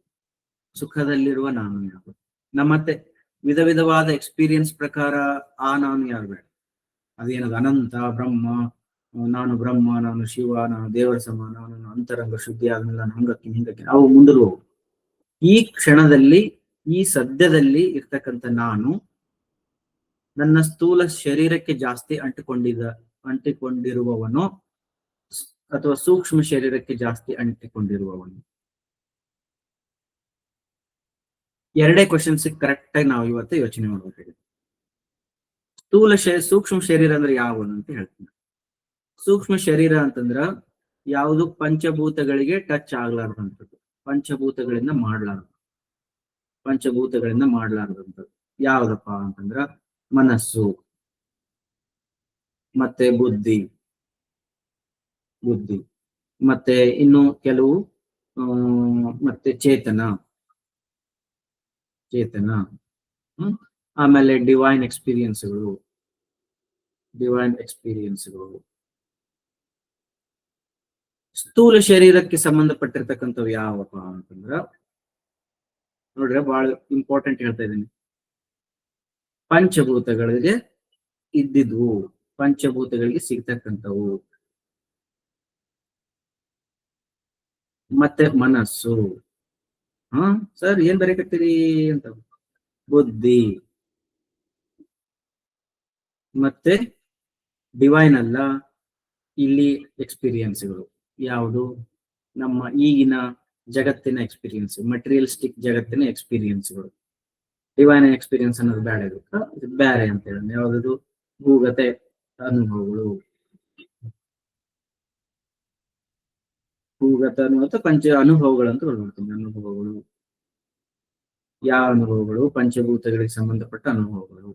ಸುಖದಲ್ಲಿರುವ ನಾನು ಯಾರು, ಮತ್ತೆ ವಿಧ ವಿಧವಾದ ಎಕ್ಸ್ಪೀರಿಯನ್ಸ್ ಪ್ರಕಾರ ಆ ನಾನು ಯಾರು ಬೇಡ. ಅದೇನದು ಅನಂತ ಬ್ರಹ್ಮ, ನಾನು ಬ್ರಹ್ಮ, ನಾನು ಶಿವ, ನಾನು ದೇವರ ಸಮಾನ, ನಾನು ಅಂತರಂಗ ಶುದ್ಧಿ ಆದ್ಮೇಲೆ ನಾನು ಹಿಂಗಕ್ಕೆ ಅವು ಮುಂದಿರುವ. ಈ ಕ್ಷಣದಲ್ಲಿ ಈ ಸದ್ಯದಲ್ಲಿ ಇರ್ತಕ್ಕಂಥ ನಾನು ನನ್ನ ಸ್ಥೂಲ ಶರೀರಕ್ಕೆ ಜಾಸ್ತಿ ಅಂಟಿಕೊಂಡಿರುವವನು ಅಥವಾ ಸೂಕ್ಷ್ಮ ಶರೀರಕ್ಕೆ ಜಾಸ್ತಿ ಅಂಟಿಕೊಂಡಿರುವವನು. ಎರಡೇ ಕ್ವಶನ್ಸ್ ಕರೆಕ್ಟ್ ಆಗಿ ನಾವು ಇವತ್ತು ಯೋಚನೆ ಮಾಡಬೇಕಾಗಿದೆ. ಸೂಕ್ಷ್ಮ ಶರೀರ ಅಂದ್ರೆ ಯಾವನು ಅಂತ ಹೇಳ್ತೀನಿ. ಸೂಕ್ಷ್ಮ ಶರೀರ ಅಂತಂದ್ರ ಯಾವುದು ಪಂಚಭೂತಗಳಿಗೆ ಟಚ್ ಆಗ್ಲಾರ್ದಂಥದ್ದು, ಪಂಚಭೂತಗಳಿಂದ ಮಾಡ್ಲಾರ್ದಂಥದ್ದು ಯಾವ್ದಪ್ಪ ಅಂತಂದ್ರ ಮನಸ್ಸು, ಮತ್ತೆ ಬುದ್ಧಿ, ಮತ್ತೆ ಇನ್ನು ಕೆಲವು ಮತ್ತೆ ಚೇತನ, ಆಮೇಲೆ ಡಿವೈನ್ ಎಕ್ಸ್ಪೀರಿಯನ್ಸ್ಗಳು. ಸ್ಥೂಲ ಶರೀರಕ್ಕೆ ಸಂಬಂಧಪಟ್ಟಿರ್ತಕ್ಕಂಥವು ಯಾವಪ್ಪ ಅಂತಂದ್ರ ನೋಡ್ರೆ ಬಹಳ ಇಂಪಾರ್ಟೆಂಟ್ ಹೇಳ್ತಾ ಇದ್ದೀನಿ. ಪಂಚಭೂತಗಳಿಗೆ ಇದ್ದಿದ್ವು, ಪಂಚಭೂತಗಳಿಗೆ ಸಿಗ್ತಕ್ಕಂಥವು, ಮತ್ತೆ ಮನಸ್ಸು, ಸರ್ ಏನ್ ಬರೀಕತ್ತೀರಿ ಅಂತ, ಬುದ್ಧಿ, ಮತ್ತೆ ಡಿವೈನ್ ಅಲ್ಲ ಇಲ್ಲಿ ಎಕ್ಸ್ಪೀರಿಯನ್ಸ್ಗಳು. ಯಾವುದು ನಮ್ಮ ಈಗಿನ ಜಗತ್ತಿನ ಎಕ್ಸ್ಪೀರಿಯನ್ಸ್, ಮೆಟೀರಿಯಲಿಸ್ಟಿಕ್ ಜಗತ್ತಿನ ಎಕ್ಸ್ಪೀರಿಯನ್ಸ್ಗಳು. ಡಿವೈನ್ ಎಕ್ಸ್ಪೀರಿಯನ್ಸ್ ಅನ್ನೋದು ಬೇಡ, ಇದು ಬೇರೆ ಅಂತ ಹೇಳಿ ಯಾವ್ದು ಭೂಗತೆ ಅನುಭವಗಳು, ಭೂಗತ ಅನ್ನುವಂಥ ಪಂಚ ಅನುಭವಗಳು ಅಂತ ಹೇಳ್ಬಿಡ್ತೀನಿ. ಅನುಭವಗಳು ಯಾವ ಅನುಭವಗಳು? ಪಂಚಭೂತಗಳಿಗೆ ಸಂಬಂಧಪಟ್ಟ ಅನುಭವಗಳು.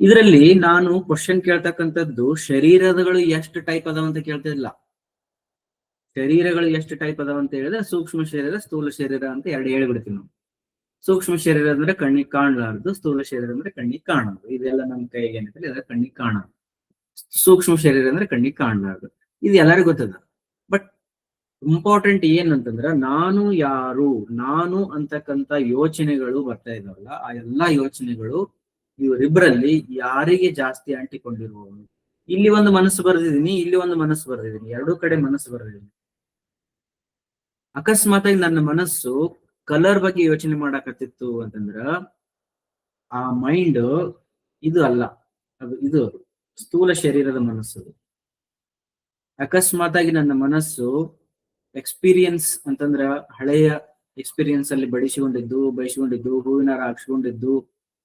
ಇದರಲ್ಲಿ ನಾನು ಕ್ವಶನ್ ಕೇಳ್ತಕ್ಕಂಥದ್ದು ಶರೀರಗಳು ಎಷ್ಟು ಟೈಪ್ ಅದಾವ ಅಂತ ಕೇಳ್ತಾ ಇಲ್ಲ. ಶರೀರಗಳು ಎಷ್ಟು ಟೈಪ್ ಅದಾವ ಅಂತ ಹೇಳಿದ್ರೆ ಸೂಕ್ಷ್ಮ ಶರೀರ, ಸ್ಥೂಲ ಶರೀರ ಅಂತ ಎರಡು ಹೇಳ್ಬಿಡ್ತೀವಿ ನಾವು. ಸೂಕ್ಷ್ಮ ಶರೀರ ಅಂದ್ರೆ ಕಣ್ಣಿಗೆ ಕಾಣಲಾರದು, ಸ್ಥೂಲ ಶರೀರ ಅಂದ್ರೆ ಕಣ್ಣಿಗೆ ಕಾಣೋದು. ಇದೆಲ್ಲ ನಮ್ಮ ಕೈಗೆ ಏನಿದೆ ಅದರ ಕಣ್ಣಿಗೆ ಕಾಣೋದು. ಸೂಕ್ಷ್ಮ ಶರೀರ ಅಂದ್ರೆ ಕಣ್ಣಿಗೆ ಕಾಣಲಾರದು, ಇದು ಎಲ್ಲರಿಗೂ ಗೊತ್ತದ. ಬಟ್ ಇಂಪಾರ್ಟೆಂಟ್ ಏನಂತಂದ್ರ ನಾನು ಯಾರು, ನಾನು ಅಂತಕ್ಕಂಥ ಯೋಚನೆಗಳು ಬರ್ತಾ ಇದಾವಲ್ಲ, ಆ ಎಲ್ಲಾ ಯೋಚನೆಗಳು ಇವರಿಬ್ಬರಲ್ಲಿ ಯಾರಿಗೆ ಜಾಸ್ತಿ ಅಂಟಿಕೊಂಡಿರುವವರು. ಇಲ್ಲಿ ಒಂದು ಮನಸ್ಸು ಬರೆದಿದ್ದೀನಿ, ಇಲ್ಲಿ ಒಂದು ಮನಸ್ಸು ಬರೆದಿದ್ದೀನಿ, ಎರಡೂ ಕಡೆ ಮನಸ್ಸು ಬರೆದಿದ್ದೀನಿ. ಅಕಸ್ಮಾತ್ ಆಗಿ ನನ್ನ ಮನಸ್ಸು ಕಲರ್ ಬಗ್ಗೆ ಯೋಚನೆ ಮಾಡಕತ್ತಿತ್ತು ಅಂತಂದ್ರ ಆ ಮೈಂಡ್ ಇದು ಅಲ್ಲ, ಇದು ಸ್ಥೂಲ ಶರೀರದ ಮನಸ್ಸು. ಅಕಸ್ಮಾತ್ ಆಗಿ ನನ್ನ ಮನಸ್ಸು ಎಕ್ಸ್ಪೀರಿಯನ್ಸ್ ಅಂತಂದ್ರ ಹಳೆಯ ಎಕ್ಸ್ಪೀರಿಯನ್ಸ್ ಅಲ್ಲಿ ಬಯಸಿಕೊಂಡಿದ್ದು ಹೂವಿನ ಹಾಕ್ಸ್ಕೊಂಡಿದ್ದು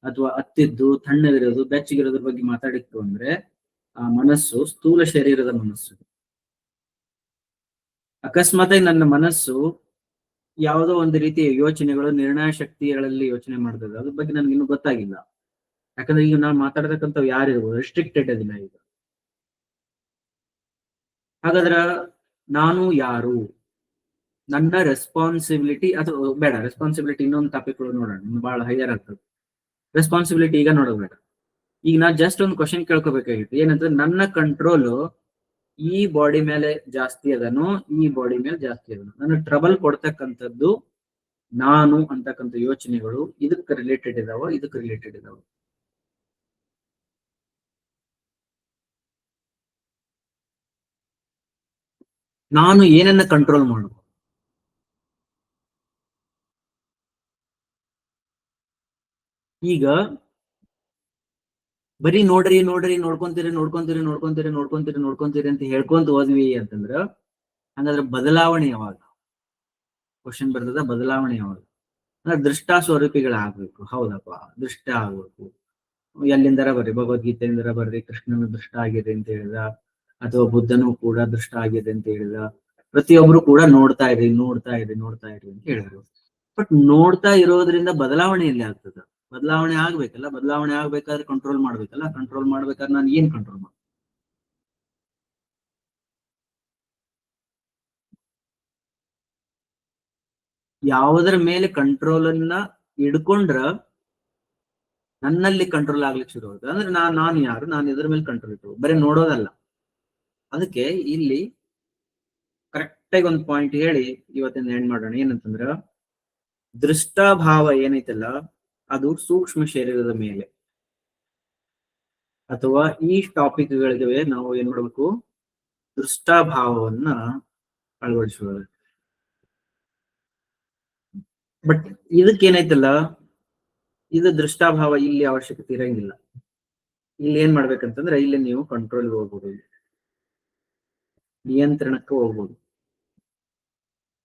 ಅಥವಾ ಅತ್ತಿದ್ದು ತಣ್ಣಗಿರೋದು ಬೆಚ್ಚಗಿರೋದ್ರ ಬಗ್ಗೆ ಮಾತಾಡಿತ್ತು ಅಂದ್ರೆ ಆ ಮನಸ್ಸು ಸ್ಥೂಲ ಶರೀರದ ಮನಸ್ಸು. ಅಕಸ್ಮಾತ್ ಆಗಿ ನನ್ನ ಮನಸ್ಸು ಯಾವುದೋ ಒಂದು ರೀತಿಯ ಯೋಚನೆಗಳು, ನಿರ್ಣಯ ಶಕ್ತಿಗಳಲ್ಲಿ ಯೋಚನೆ ಮಾಡ್ತದೆ, ಅದ್ರ ಬಗ್ಗೆ ನನ್ಗೆ ಇನ್ನೂ ಗೊತ್ತಾಗಿಲ್ಲ. ಯಾಕಂದ್ರೆ ಈಗ ನಾವು ಮಾತಾಡತಕ್ಕಂಥವು ಯಾರಿರ್ಬೋದು, ರೆಸ್ಟ್ರಿಕ್ಟೆಡ್ ಅದಿಲ್ಲ ಈಗ. ಹಾಗಾದ್ರ ನಾನು ಯಾರು, ನನ್ನ ರೆಸ್ಪಾನ್ಸಿಬಿಲಿಟಿ, ಅಥವಾ ಬೇಡ ರೆಸ್ಪಾನ್ಸಿಬಿಲಿಟಿ ಇನ್ನೊಂದು ಟಾಪಿಕ್ ನೋಡೋಣ, ಬಹಳ ಹೈಯರ್ ಆಗ್ತದೆ. ರೆಸ್ಪಾನ್ಸಿಬಿಲಿಟಿ ಈಗ ನೋಡೋದು ಬೇಡ. ಈಗ ನಾ ಜಸ್ಟ್ ಒಂದು ಕ್ವಶನ್ ಕೇಳ್ಕೊಬೇಕಾಗಿತ್ತು, ಏನಂದ್ರೆ ನನ್ನ ಕಂಟ್ರೋಲ್ ಈ ಬಾಡಿ ಮೇಲೆ ಜಾಸ್ತಿ ಅದನೋ ಈ ಬಾಡಿ ಮೇಲೆ ಜಾಸ್ತಿ ಅದನೋ, ನನ್ನ ಟ್ರಬಲ್ ಕೊಡ್ತಕ್ಕಂಥದ್ದು ನಾನು ಅಂತಕ್ಕಂಥ ಯೋಚನೆಗಳು ಇದಕ್ಕೆ ರಿಲೇಟೆಡ್ ಇದಾವ, ಇದಕ್ಕೆ ರಿಲೇಟೆಡ್ ಇದಾವ. ನಾನು ಏನನ್ನ ಕಂಟ್ರೋಲ್ ಮಾಡಬಹುದು? ಈಗ ಬರೀ ನೋಡ್ರಿ ನೋಡ್ಕೊಂತೀರಿ ಅಂತ ಹೇಳ್ಕೊಂತ ಹೋದ್ವಿ ಅಂತಂದ್ರ ಹಂಗಾದ್ರೆ ಬದಲಾವಣೆ ಯಾವಾಗ? ಕ್ವಶನ್ ಬರ್ತದ, ಬದಲಾವಣೆ ಯಾವಾಗ? ಅಂದ್ರೆ ದೃಷ್ಟ ಸ್ವರೂಪಿಗಳಾಗ್ಬೇಕು. ಹೌದಪ್ಪ, ದೃಷ್ಟ ಆಗ್ಬೇಕು. ಎಲ್ಲಿಂದರ ಬರ್ರಿ, ಭಗವದ್ಗೀತೆಯಿಂದರ ಬರ್ರಿ, ಕೃಷ್ಣನು ದೃಷ್ಟ ಆಗಿದೆ ಅಂತ ಹೇಳಿದ, ಅಥವಾ ಬುದ್ಧನು ಕೂಡ ದೃಷ್ಟ ಆಗಿದೆ ಅಂತ ಹೇಳಿದ. ಪ್ರತಿಯೊಬ್ರು ಕೂಡ ನೋಡ್ತಾ ಇರಿ ಅಂತ ಹೇಳಿದ್ರು. ಬಟ್ ನೋಡ್ತಾ ಇರೋದ್ರಿಂದ ಬದಲಾವಣೆ ಎಲ್ಲಿ ಆಗ್ತದ? ಬದಲಾವಣೆ ಆಗ್ಬೇಕಲ್ಲ. ಬದಲಾವಣೆ ಆಗ್ಬೇಕಾದ್ರೆ ಕಂಟ್ರೋಲ್ ಮಾಡ್ಬೇಕಲ್ಲ. ಕಂಟ್ರೋಲ್ ಮಾಡ್ಬೇಕಾದ್ರೆ ನಾನು ಏನ್ ಕಂಟ್ರೋಲ್ ಮಾಡ? ಯಾವುದರ ಮೇಲೆ ಕಂಟ್ರೋಲ್ ಅನ್ನ ಹಿಡ್ಕೊಂಡ್ರ ನನ್ನಲ್ಲಿ ಕಂಟ್ರೋಲ್ ಆಗ್ಲಿಕ್ಕೆ ಶುರು ಆಗುತ್ತೆ. ಅಂದ್ರೆ ನಾನು ಯಾರು, ನಾನು ಇದ್ರ ಮೇಲೆ ಕಂಟ್ರೋಲ್ ಇಟ್ಟು ಬರೀ ನೋಡೋದಲ್ಲ. ಅದಕ್ಕೆ ಇಲ್ಲಿ ಕರೆಕ್ಟ್ ಆಗಿ ಒಂದು ಪಾಯಿಂಟ್ ಹೇಳಿ ಇವತ್ತಿನ ಎಂಡ್ ಮಾಡೋಣ. ಏನಂತಂದ್ರ ದೃಷ್ಟಾಭಾವ ಏನೈತಲ್ಲ, ಅದು ಸೂಕ್ಷ್ಮ ಶರೀರದ ಮೇಲೆ, ಅಥವಾ ಈ ಟಾಪಿಕ್ಗಳಿಗೆ ನಾವು ಏನ್ ಮಾಡ್ಬೇಕು? ದೃಷ್ಟಾಭಾವವನ್ನ ಅಳವಡಿಸುವುದು. ಬಟ್ ಇದಕ್ಕೇನೈತಲ್ಲ, ಇದು ದೃಷ್ಟಾಭಾವ ಇಲ್ಲಿ ಅವಶ್ಯಕತೆ ಇರಂಗಿಲ್ಲ. ಇಲ್ಲಿ ಏನ್ ಮಾಡ್ಬೇಕಂತಂದ್ರೆ ಇಲ್ಲಿ ನೀವು ಕಂಟ್ರೋಲ್ಗೆ ಹೋಗ್ಬೋದು, ನಿಯಂತ್ರಣಕ್ಕೆ ಹೋಗ್ಬೋದು.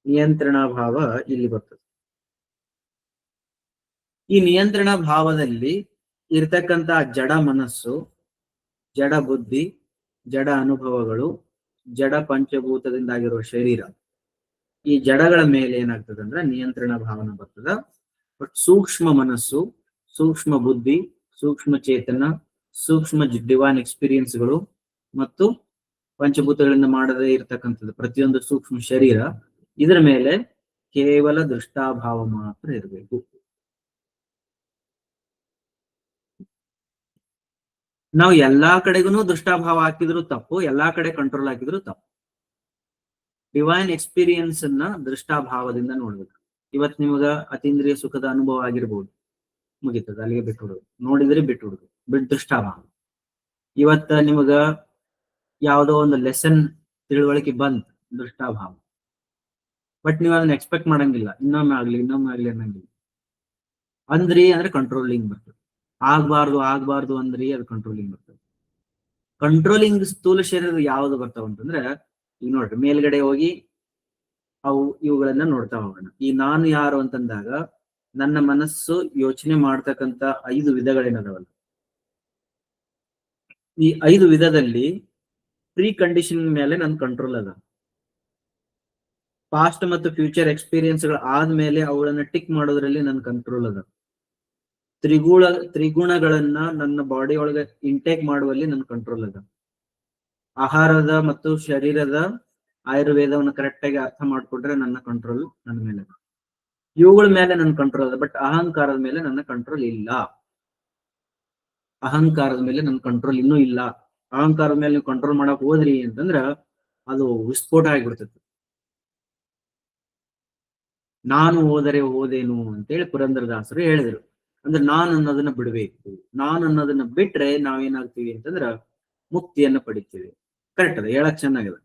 ನಿಯಂತ್ರಣ ಭಾವ ಇಲ್ಲಿ ಬರ್ತದೆ. ಈ ನಿಯಂತ್ರಣ ಭಾವದಲ್ಲಿ ಇರ್ತಕ್ಕಂತ ಜಡ ಮನಸ್ಸು, ಜಡ ಬುದ್ಧಿ, ಜಡ ಅನುಭವಗಳು, ಜಡ ಪಂಚಭೂತದಿಂದಾಗಿರುವ ಶರೀರ, ಈ ಜಡಗಳ ಮೇಲೆ ಏನಾಗ್ತದೆ ಅಂದ್ರೆ ನಿಯಂತ್ರಣ ಭಾವನೆ ಬರ್ತದ. ಬಟ್ ಸೂಕ್ಷ್ಮ ಮನಸ್ಸು, ಸೂಕ್ಷ್ಮ ಬುದ್ಧಿ, ಸೂಕ್ಷ್ಮ ಚೇತನ, ಸೂಕ್ಷ್ಮ ಡಿವೈನ್ ಎಕ್ಸ್ಪೀರಿಯನ್ಸ್ಗಳು ಮತ್ತು ಪಂಚಭೂತಗಳಿಂದ ಮಾಡದೇ ಇರತಕ್ಕಂಥದ್ದು ಪ್ರತಿಯೊಂದು ಸೂಕ್ಷ್ಮ ಶರೀರ, ಇದರ ಮೇಲೆ ಕೇವಲ ದೃಷ್ಟಾಭಾವ ಮಾತ್ರ ಇರಬೇಕು. ನಾವು ಎಲ್ಲಾ ಕಡೆಗೂ ದೃಷ್ಟಾಭಾವ ಹಾಕಿದ್ರು ತಪ್ಪು, ಎಲ್ಲಾ ಕಡೆ ಕಂಟ್ರೋಲ್ ಹಾಕಿದ್ರು ತಪ್ಪು. ಡಿವೈನ್ ಎಕ್ಸ್ಪೀರಿಯನ್ಸ್ ಅನ್ನ ದೃಷ್ಟಾಭಾವದಿಂದ ನೋಡ್ಬೇಕು. ಇವತ್ ನಿಮಗ ಅತೀಂದ್ರಿಯ ಸುಖದ ಅನುಭವ ಆಗಿರ್ಬೋದು, ಮುಗಿತದ, ಅಲ್ಲಿಗೆ ಬಿಟ್ಟುಬಿಡುದು. ನೋಡಿದ್ರೆ ಬಿಟ್ಟುಬಿಡುದು, ದೃಷ್ಟಾಭಾವ. ಇವತ್ತ ನಿಮಗ ಯಾವುದೋ ಒಂದು ಲೆಸನ್ ತಿಳುವಳಿಕೆ ಬಂತ್, ದೃಷ್ಟಾಭಾವ. ಬಟ್ ನೀವು ಅದನ್ನ ಎಕ್ಸ್ಪೆಕ್ಟ್ ಮಾಡಂಗಿಲ್ಲ, ಇನ್ನೊಮ್ಮೆ ಆಗ್ಲಿ ಅನ್ನಂಗಿಲ್ಲ. ಅಂದ್ರಿ ಅಂದ್ರೆ ಕಂಟ್ರೋಲಿಂಗ್ ಬರ್ತದೆ. ಆಗ್ಬಾರ್ದು ಅಂದ್ರಿ ಅದು ಕಂಟ್ರೋಲಿಂಗ್ ಬರ್ತದೆ. ಕಂಟ್ರೋಲಿಂಗ್ ಸ್ಥೂಲ ಶರೀರ ಯಾವ್ದು ಬರ್ತಾವ ಅಂತಂದ್ರೆ, ಈಗ ನೋಡ್ರಿ ಮೇಲ್ಗಡೆ ಹೋಗಿ ಅವು ಇವುಗಳನ್ನ ನೋಡ್ತಾ ಹೋಗೋಣ. ಈ ನಾನು ಯಾರು ಅಂತಂದಾಗ ನನ್ನ ಮನಸ್ಸು ಯೋಚನೆ ಮಾಡ್ತಕ್ಕಂತ 5 ವಿಧಗಳೇನದಾವಲ್ಲ, ಈ 5 ವಿಧದಲ್ಲಿ ಪ್ರೀ ಕಂಡೀಷನ್ ಮೇಲೆ ನನ್ ಕಂಟ್ರೋಲ್ ಅದ. ಪಾಸ್ಟ್ ಮತ್ತು ಫ್ಯೂಚರ್ ಎಕ್ಸ್ಪೀರಿಯನ್ಸ್ ಗಳು ಆದ್ಮೇಲೆ ಅವುಗಳನ್ನ ಟಿಕ್ ಮಾಡೋದ್ರಲ್ಲಿ ನನ್ ಕಂಟ್ರೋಲ್ ಅದ. ತ್ರಿಗುಣಗಳನ್ನ ನನ್ನ ಬಾಡಿ ಒಳಗೆ ಇಂಟೇಕ್ ಮಾಡುವಲ್ಲಿ ನನ್ ಕಂಟ್ರೋಲ್ ಅದ. ಆಹಾರದ ಮತ್ತು ಶರೀರದ ಆಯುರ್ವೇದವನ್ನು ಕರೆಕ್ಟ್ ಆಗಿ ಅರ್ಥ ಮಾಡ್ಕೊಂಡ್ರೆ ನನ್ನ ಕಂಟ್ರೋಲ್ ನನ್ನ ಮೇಲೆ ಅದ. ಇವುಗಳ ಮೇಲೆ ನನ್ನ ಕಂಟ್ರೋಲ್ ಅದ. ಬಟ್ ಅಹಂಕಾರದ ಮೇಲೆ ನನ್ನ ಕಂಟ್ರೋಲ್ ಇಲ್ಲ. ಅಹಂಕಾರದ ಮೇಲೆ ನನ್ನ ಕಂಟ್ರೋಲ್ ಇನ್ನೂ ಇಲ್ಲ. ಅಹಂಕಾರದ ಮೇಲೆ ನೀವು ಕಂಟ್ರೋಲ್ ಮಾಡಕ್ ಹೋದ್ರಿ ಅಂತಂದ್ರ ಅದು ವಿಸ್ಫೋಟ ಆಗಿಬಿಡ್ತೈತಿ. ನಾನು ಹೋದರೆ ಹೋದೇನು ಅಂತೇಳಿ ಪುರಂದರದಾಸರು ಹೇಳಿದ್ರು. ಅಂದ್ರೆ ನಾನು ಅನ್ನೋದನ್ನ ಬಿಡ್ಬೇಕು. ನಾನು ಅನ್ನೋದನ್ನ ಬಿಟ್ರೆ ನಾವೇನಾಗ್ತೀವಿ ಅಂತಂದ್ರ ಮುಕ್ತಿಯನ್ನ ಪಡಿತೀವಿ. ಕರೆಕ್ಟ್ ಅದ, ಹೇಳಕ್ ಚೆನ್ನಾಗಿದೆ.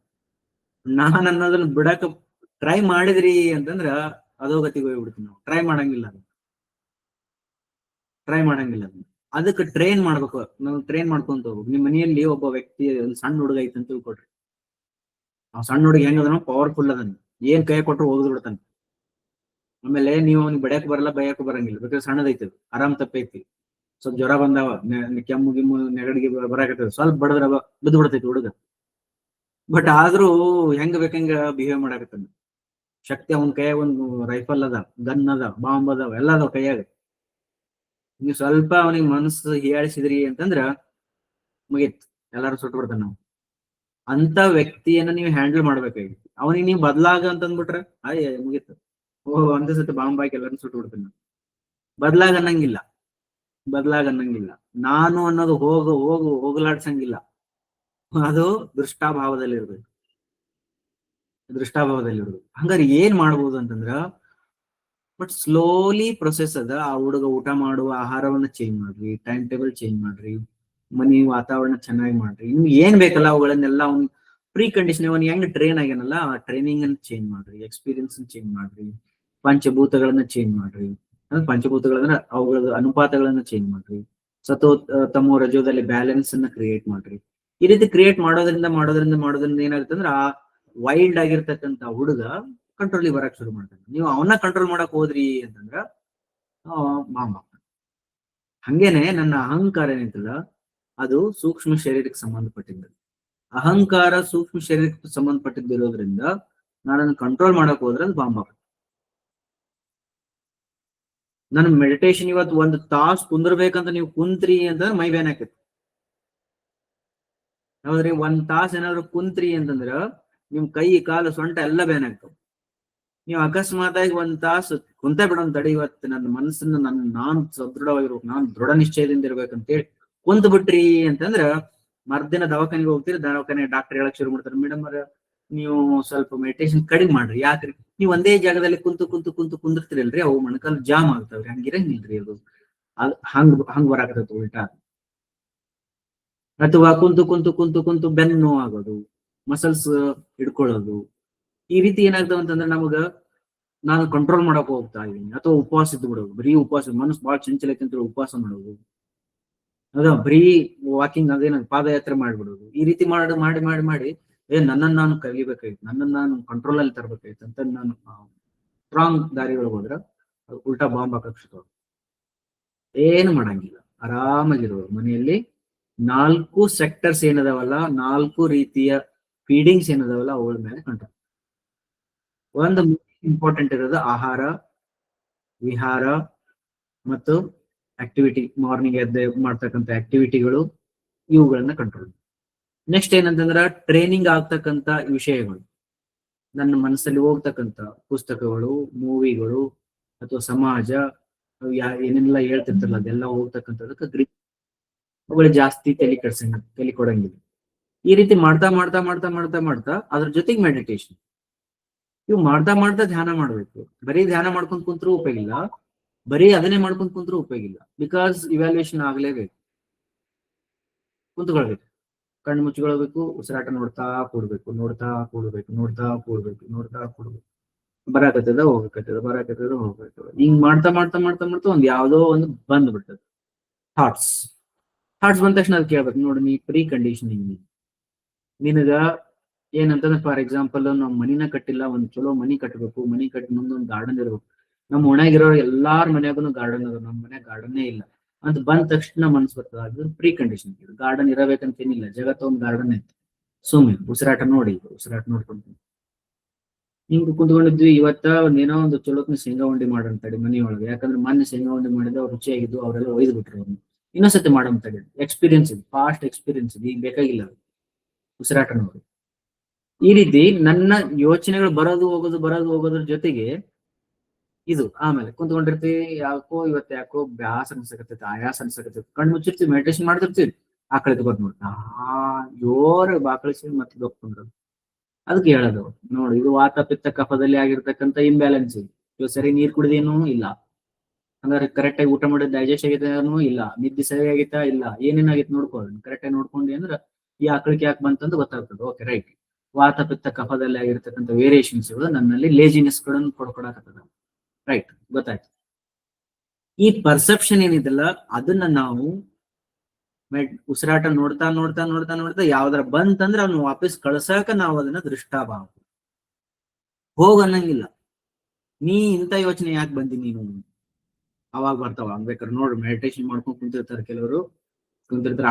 ನಾನ್ ಅನ್ನೋದನ್ನ ಬಿಡಕ ಟ್ರೈ ಮಾಡಿದ್ರಿ ಅಂತಂದ್ರ ಅಧೋಗತಿಗೆ ಹೋಗ್ಬಿಡ್ತೀವಿ ನಾವು. ಟ್ರೈ ಮಾಡಂಗಿಲ್ಲ ಅದಕ್ಕೆ ಟ್ರೈನ್ ಮಾಡ್ಬೇಕು. ನಾವು ಟ್ರೈನ್ ಮಾಡ್ಕೊಂತ ಹೋಗ್ಬೇಕು. ನಿಮ್ ಮನೆಯಲ್ಲಿ ಒಬ್ಬ ವ್ಯಕ್ತಿ ಒಂದು ಸಣ್ಣ ಹುಡುಗ ಐತೆ ಅಂತ ತಿಳ್ಕೊಡ್ರಿ. ಆ ಸಣ್ಣ ಹುಡುಗ ಹೆಂಗದನ ಪವರ್ಫುಲ್ ಅದನ್ನ, ಏನ್ ಕೈ ಕೊಟ್ಟರು ಹೋಗದ್ ಬಿಡ್ತಾನೆ. ಆಮೇಲೆ ನೀವು ಅವ್ನಿಗೆ ಬಡಿಯಕ್ ಬರಲ್ಲ, ಬೈಯಕ್ ಬರಂಗಿಲ್ಲ. ಬೇಕಾದ್ರೆ ಸಣ್ಣದೈತಿ, ಆರಾಮ್ ತಪ್ಪೈತಿ, ಸ್ವಲ್ಪ ಜ್ವರ ಬಂದಾವ, ಕೆಮ್ಮು ಗಿಮ್ಮು ನೆಗಡಿಗೆ ಬರಾಕತ್ತದ, ಸ್ವಲ್ಪ ಬಡದ್ರ ಬಿದ್ದು ಬಿಡ್ತೈತಿ ಹುಡುಗ. ಬಟ್ ಆದ್ರೂ ಹೆಂಗ್ ಬೇಕಂಗ ಬಿಹೇವ್ ಮಾಡಾಕತ್ತಾನ. ಶಕ್ತಿ ಅವನ ಕೈಯಾಗ ಒಂದು ರೈಫಲ್ ಅದ, ಗನ್ ಅದ, ಬಾಂಬ್ ಅದಾವ, ಎಲ್ಲ ಅದಾವ ಕೈಯಾಗ. ನೀವು ಸ್ವಲ್ಪ ಅವನಿಗೆ ಮನಸ್ಸು ಹೀಯಾಳಿಸಿದ್ರಿ ಅಂತಂದ್ರ ಮುಗೀತ್, ಎಲ್ಲಾರು ಸುಟ್ಟು ಬಿಡ್ತಾನ ನಾವು. ಅಂತ ವ್ಯಕ್ತಿಯನ್ನ ನೀವು ಹ್ಯಾಂಡಲ್ ಮಾಡ್ಬೇಕಾಗಿತ್ತು. ಅವನಿಗೆ ನೀವು ಬದ್ಲಾಗ ಅಂತ ಅಂದ್ಬಿಟ್ರೆ ಮುಗೀತು, ಒಂದೇ ಸತಿ ಬಾಂಬ್ ಹಾಕಿ ಎಲ್ಲಾರು ಸುಟ್ಟು ಬಿಡ್ತಾನ. ಬದ್ಲಾಗ ಅನ್ನಂಗಿಲ್ಲ. ನಾನು ಅನ್ನೋದು ಹೋಗಲಾಡ್ಸಂಗಿಲ್ಲ. ಅದು ದೃಷ್ಟಾಭಾವದಲ್ಲಿರ್ಬೇಕು. ಹಂಗಾರೆ ಏನ್ ಮಾಡ್ಬೋದು ಅಂತಂದ್ರ, ಬಟ್ ಸ್ಲೋಲಿ ಪ್ರೊಸೆಸ್ ಅದ. ಆ ಹುಡುಗ ಊಟ ಮಾಡುವ ಆಹಾರವನ್ನ ಚೇಂಜ್ ಮಾಡ್ರಿ, ಟೈಮ್ ಟೇಬಲ್ ಚೇಂಜ್ ಮಾಡ್ರಿ, ಮನಿ ವಾತಾವರಣ ಚೆನ್ನಾಗಿ ಮಾಡ್ರಿ. ನಿಮ್ಗೆ ಏನ್ ಬೇಕಲ್ಲ ಅವುಗಳನ್ನೆಲ್ಲ ಅವ್ನ್ ಪ್ರೀ ಕಂಡೀಷನ್, ಅವನ್ ಹೆಂಗ್ ಟ್ರೈನ್ ಆಗ್ಯಾನಲ್ಲ ಆ ಟ್ರೈನಿಂಗ್ ಅನ್ನ ಚೇಂಜ್ ಮಾಡ್ರಿ, ಎಕ್ಸ್ಪೀರಿಯನ್ಸ್ ಚೇಂಜ್ ಮಾಡ್ರಿ, ಪಂಚಭೂತಗಳನ್ನ ಚೇಂಜ್ ಮಾಡ್ರಿ. ಪಂಚಭೂತಗಳಂದ್ರೆ ಅವುಗಳ ಅನುಪಾತಗಳನ್ನ ಚೇಂಜ್ ಮಾಡ್ರಿ, ಸತೋ ತಮೋ ರಜೋದಲ್ಲಿ ಬ್ಯಾಲೆನ್ಸ್ ಅನ್ನ ಕ್ರಿಯೇಟ್ ಮಾಡ್ರಿ. ಈ ರೀತಿ ಕ್ರಿಯೇಟ್ ಮಾಡೋದ್ರಿಂದ ಏನಾಗುತ್ತೆ ಅಂದ್ರೆ ಆ ವೈಲ್ಡ್ ಆಗಿರ್ತಕ್ಕಂಥ ಹುಡುಗ ಕಂಟ್ರೋಲಿಗೆ ಬರಕ್ ಶುರು ಮಾಡ್ತಾನೆ. ನೀವು ಅವನ್ನ ಕಂಟ್ರೋಲ್ ಮಾಡಕ್ ಹೋದ್ರಿ ಅಂತಂದ್ರ ಮಾಮ. ಹಂಗೇನೆ ನನ್ನ ಅಹಂಕಾರ ಏನೈತಲ್ಲ, ಅದು ಸೂಕ್ಷ್ಮ ಶರೀರಕ್ಕೆ ಸಂಬಂಧಪಟ್ಟಿದ್ದು. ಅಹಂಕಾರ ಸೂಕ್ಷ್ಮ ಶರೀರಕ್ಕೆ ಸಂಬಂಧಪಟ್ಟಿದ್ದಿರೋದ್ರಿಂದ ನಾನು ಕಂಟ್ರೋಲ್ ಮಾಡಕ್ ಹೋದ್ರೆ ಅದು ಬಾಂಬ್ ಆಗುತ್ತೆ. ನನ್ ಮೆಡಿಟೇಷನ್ ಇವತ್ತು 1 ತಾಸು ಕುಂದ್ರಬೇಕಂತ ನೀವು ಕುಂತ್ರಿ ಅಂತಂದ್ರೆ ಮೈ ಬ್ಯಾನ್ ಆಕೈತಿ. ಹೌದ್ರಿ, 1 ತಾಸು ಏನಾದ್ರು ಕುಂತ್ರಿ ಅಂತಂದ್ರ ನಿಮ್ ಕೈ ಕಾಲು ಸೊಂಟ ಎಲ್ಲ ಬ್ಯಾನ್ ಆಗ್ತಾವ. ನೀವು ಅಕಸ್ಮಾತ್ ಆಗಿ 1 ತಾಸು ಕುಂತ ಬಿಡೋಣ ತಡಿ, ಇವತ್ತು ನನ್ನ ಮನಸ್ಸನ್ನ ನಾನು ಸದೃಢವಾಗಿರ್ಬೇಕು, ನಾನು ದೃಢ ನಿಶ್ಚಯದಿಂದ ಇರ್ಬೇಕಂತೇಳಿ ಕುಂತ್ ಬಿಟ್ರಿ ಅಂತಂದ್ರ ಮರ್ದಿನ ದವಾಖಾನೆಗೆ ಹೋಗ್ತೀರಿ. ದವಾಖಾನೆ ಡಾಕ್ಟರ್ ಹೇಳಕ್ ಶುರು ಮಾಡ್ತಾರೆ, ಮೇಡಮ್ ಅವ್ರ ನೀವು ಸ್ವಲ್ಪ ಮೆಡಿಟೇಷನ್ ಕಡಿಮೆ ಮಾಡ್ರಿ. ಯಾಕ್ರಿ, ನೀವು ಒಂದೇ ಜಾಗದಲ್ಲಿ ಕುಂದಿರ್ತೀರಲ್ರಿ, ಅವು ಮೊಣಕಾಲು ಜಾಮ್ ಆಗ್ತಾವ್ರಿ. ಹಂಗಿರಂಗಿಲ್ರಿ, ಅದು ಹಂಗ್ ಬರಾಕತ್ತ ಉಲ್ಟಾ. ಅಥವಾ ಕುಂತು ಬೆನ್ನು ನೋವು ಆಗೋದು, ಮಸಲ್ಸ್ ಹಿಡ್ಕೊಳ್ಳೋದು. ಈ ರೀತಿ ಏನಾಗ್ತಾವ ಅಂತಂದ್ರೆ ನಮಗ ನಾನು ಕಂಟ್ರೋಲ್ ಮಾಡಕ್ ಹೋಗ್ತಾ ಇದೀನಿ, ಅಥವಾ ಉಪವಾಸ ಇದ್ದು ಬಿಡೋದು. ಬರೀ ಉಪವಾಸ, ಮನಸ್ಸು ಬಹಳ ಚಂಚಲ ಐತಿ ಅಂತ ಉಪವಾಸ ಮಾಡೋದು, ಬರೀ ವಾಕಿಂಗ್ ಅದೇನ ಪಾದಯಾತ್ರೆ ಮಾಡ್ಬಿಡೋದು. ಈ ರೀತಿ ಮಾಡಿ ನನ್ನನ್ನು ನಾನು ಕಲಿಬೇಕಾಯ್ತು, ನನ್ನನ್ನು ನಾನು ಕಂಟ್ರೋಲ್ ಅಲ್ಲಿ ತರಬೇಕಾಯ್ತು ಅಂತ ನಾನು ಸ್ಟ್ರಾಂಗ್ ದಾರಿಗಳಿಗೆ ಹೋದ್ರ ಉಲ್ಟಾ ಬಾಂಬ್ ಹಾಕಕ್ ಶುರು. ಏನು ಮಾಡಂಗಿಲ್ಲ, ಆರಾಮಾಗಿರೋದು ಮನೆಯಲ್ಲಿ. 4 ಸೆಕ್ಟರ್ಸ್ ಏನದಾವಲ್ಲ, 4 ರೀತಿಯ ಫೀಡಿಂಗ್ಸ್ ಏನದಾವಲ್ಲ, ಅವುಗಳ ಮೇಲೆ ಕಂಟ್ರೋಲ್. ಒಂದು ಇಂಪಾರ್ಟೆಂಟ್ ಇರೋದು ಆಹಾರ, ವಿಹಾರ ಮತ್ತು ಆಕ್ಟಿವಿಟಿ. ಮಾರ್ನಿಂಗ್ ಎದ್ದು ಮಾಡ್ತಕ್ಕಂಥ ಆಕ್ಟಿವಿಟಿಗಳು, ಇವುಗಳನ್ನ ಕಂಟ್ರೋಲ್. ನೆಕ್ಸ್ಟ್ ಏನಂತಂದ್ರ ಟ್ರೈನಿಂಗ್ ಆಗ್ತಕ್ಕಂಥ ವಿಷಯಗಳು, ನನ್ನ ಮನಸ್ಸಲ್ಲಿ ಹೋಗ್ತಕ್ಕಂಥ ಪುಸ್ತಕಗಳು, ಮೂವಿಗಳು ಅಥವಾ ಸಮಾಜ ಏನೆಲ್ಲ ಹೇಳ್ತಿರ್ತಾರಲ್ಲ ಅದೆಲ್ಲ ಹೋಗ್ತಕ್ಕಂಥದಕ್ಕೆ ಅವುಗಳು ಜಾಸ್ತಿ ತಲೆ ಕೊಡಂಗಿಲ್ಲ. ಈ ರೀತಿ ಮಾಡ್ತಾ ಅದ್ರ ಜೊತೆಗೆ ಮೆಡಿಟೇಷನ್. ಇವು ಮಾಡ್ತಾ ಧ್ಯಾನ ಮಾಡ್ಬೇಕು. ಬರೀ ಧ್ಯಾನ ಮಾಡ್ಕೊಂಡ್ ಕುಂತ್ರೂ ಉಪಯೋಗ ಇಲ್ಲ, ಬರೀ ಅದನ್ನೇ ಮಾಡ್ಕೊಂಡ್ ಕುಂತ್ರೂ ಉಪಯೋಗ ಇಲ್ಲ. Because evaluation ಆಗ್ಲೇಬೇಕು. ಕುಂತ್ಕೊಳ್ಬೇಕು, ಕಣ್ಣು ಮುಚ್ಕೊಳ್ಬೇಕು, ಉಸಿರಾಟ ನೋಡ್ತಾ ಕೂಡ್ಬೇಕು. ಬರಾಕತ್ತದ ಹೋಗಕತ್ತದ. ಹಿಂಗ್ ಮಾಡ್ತಾ ಒಂದ್ ಯಾವ್ದೋ ಒಂದು ಬಂದ್ಬಿಡ್ತದೆ ಥಾಟ್ಸ್ ಬಂದ ತಕ್ಷಣ ಅದ್ ಕೇಳ್ಬೇಕು. ನೋಡಿ, ನೀ ಪ್ರೀ ಕಂಡೀಷನಿಂಗ್ ನಿನಗ ಏನಂತಂದ್ರೆ, ಫಾರ್ ಎಕ್ಸಾಂಪಲ್ ನಾವು ಮನಿನ ಕಟ್ಟಿಲ್ಲ, ಒಂದ್ ಚಲೋ ಮನಿ ಕಟ್ಟಬೇಕು. ಮನಿ ಕಟ್ಟಿ ಮುಂದೊಂದು ಗಾರ್ಡನ್ ಇರ್ಬೇಕು. ನಮ್ಮ ಓಣ್ಯಾಗಿರೋ ಎಲ್ಲಾರ ಮನ್ಯಾಗೂ ಗಾರ್ಡನ್ ಅದ, ನಮ್ಮ ಮನ್ಯಾಗ ಗಾರ್ಡನ್ನೇ ಇಲ್ಲ ಅಂತ ಬಂದ ತಕ್ಷಣ ಮನ್ಸ್ ಬರ್ತದ. ಅದು ಪ್ರೀ ಕಂಡೀಷನ್. ಗಾರ್ಡನ್ ಇರಬೇಕಂತ ಏನಿಲ್ಲ, ಜಗತ್ತ ಒಂದು ಗಾರ್ಡನ್ ಐತಿ. ಸುಮ್ಮನೆ ಉಸಿರಾಟ ನೋಡಿ, ಉಸಿರಾಟ ನೋಡ್ಕೊಂಡು ಹಿಂಗ್ ಕುಂತ್ಕೊಂಡಿದ್ವಿ. ಇವತ್ತ ಏನೋ ಒಂದು ಚಲೋತ್ನ ಶೇಂಗಾ ಉಂಡಿ ಮಾಡಂತಡಿ ಮನೆಯೊಳಗೆ. ಯಾಕಂದ್ರೆ ಮೊನ್ನೆ ಶೇಂಗಾ ಉಂಡಿ ಮಾಡಿದ ಅವ್ರು ರುಚಿಯಾಗಿದ್ದು, ಅವರೆಲ್ಲ ಒಯ್ದು ಬಿಟ್ರು ಅವ್ರನ್ನ. ಇನ್ನೊಂದ್ಸತಿ ಮಾಡಂತಡಿ. ಎಕ್ಸ್ಪೀರಿಯನ್ಸ್ ಇದೆ, ಫಾಸ್ಟ್ ಎಕ್ಸ್ಪೀರಿಯನ್ಸ್ ಇದೆ, ಈಗ ಬೇಕಾಗಿಲ್ಲ ಉಸಿರಾಟ ನೋಡಿ. ಈ ರೀತಿ ನನ್ನ ಯೋಚನೆಗಳು ಬರೋದು ಹೋಗೋದ್ರ ಜೊತೆಗೆ ಇದು ಆಮೇಲೆ ಕುಂತ್ಕೊಂಡಿರ್ತೀವಿ. ಯಾಕೋ ಬ್ಯಾಸ ಅನ್ಸಕತ್ತೈತಿ, ಆಯಾಸ ಅನ್ಸಕತ್ತೈತಿ, ಕಣ್ಣು ಮುಚ್ಚಿರ್ತೀವಿ, ಮೆಡಿಟೇಷನ್ ಮಾಡ್ತಿರ್ತೀವಿ. ಆಕಳಿ ತಗೋದ್ ನೋಡ್ತಾ ಜೋರ ಬಾಕಳಿಸಿ ಮತ್ತೆ ಗೊಪ್ಕೊಂಡ್ರು. ಅದಕ್ಕೆ ಹೇಳೋದು ನೋಡಿ, ಇದು ವಾತ ಪಿತ್ತ ಕಫದಲ್ಲಿ ಆಗಿರ್ತಕ್ಕಂಥ ಇಂಬ್ಯಾಲೆನ್ಸ್. ಇವ್ ಸರಿ ನೀರ್ ಕುಡಿದೇನೂ ಇಲ್ಲ, ಹಂಗಾರೆ ಕರೆಕ್ಟ್ ಆಗಿ ಊಟ ಮಾಡಿದ ಡೈಜೆಸ್ಟ್ ಆಗೈತೇನೂ ಇಲ್ಲ, ನಿದ್ದೆ ಸರಿ ಆಗೈತಾ ಇಲ್ಲ, ಏನೇನಾಗೈತೆ ನೋಡ್ಕೊಳ್ಳಿ. ಕರೆಕ್ಟ್ ಆಗಿ ನೋಡ್ಕೊಂಡಿ ಅಂದ್ರೆ ಈ ಆಕಳಿಕೆ ಯಾಕೆ ಬಂತಂದು ಗೊತ್ತಾಗ್ತದೆ. ಓಕೆ ರೈಟ್, ವಾತ ಪಿತ್ತ ಕಫದಲ್ಲಿ ಆಗಿರ್ತಕ್ಕಂಥ ವೇರಿಯೇಷನ್ಸ್ ಗಳು ನನ್ನಲ್ಲಿ ಲೇಜಿನೆಸ್ ಗಳನ್ನ ಕೊಡ್ಕೊಡಕತ್ತದ. ರೈಟ್, ಗೊತ್ತಾಯ್ತು. ಈ ಪರ್ಸೆಪ್ಷನ್ ಏನಿದೆಲ್ಲ ಅದನ್ನ ನಾವು ಉಸಿರಾಟ ನೋಡ್ತಾ ಯಾವ್ದಾರ ಬಂತಂದ್ರೆ ಅವ್ನು ವಾಪಸ್ ಕಳ್ಸಾಕ ನಾವು ಅದನ್ನ ದೃಷ್ಟಾಭಾವ ಹೋಗನ್ನಂಗಿಲ್ಲ. ನೀ ಇಂಥ ಯೋಚನೆ ಯಾಕೆ ಬಂದಿ ನೀನು, ಅವಾಗ ಬರ್ತಾವ. ಬೇಕಾದ್ರೆ ನೋಡ್ರಿ, ಮೆಡಿಟೇಷನ್ ಮಾಡ್ಕೊಂಡು ಕುಂತಿರ್ತಾರೆ ಕೆಲವರು.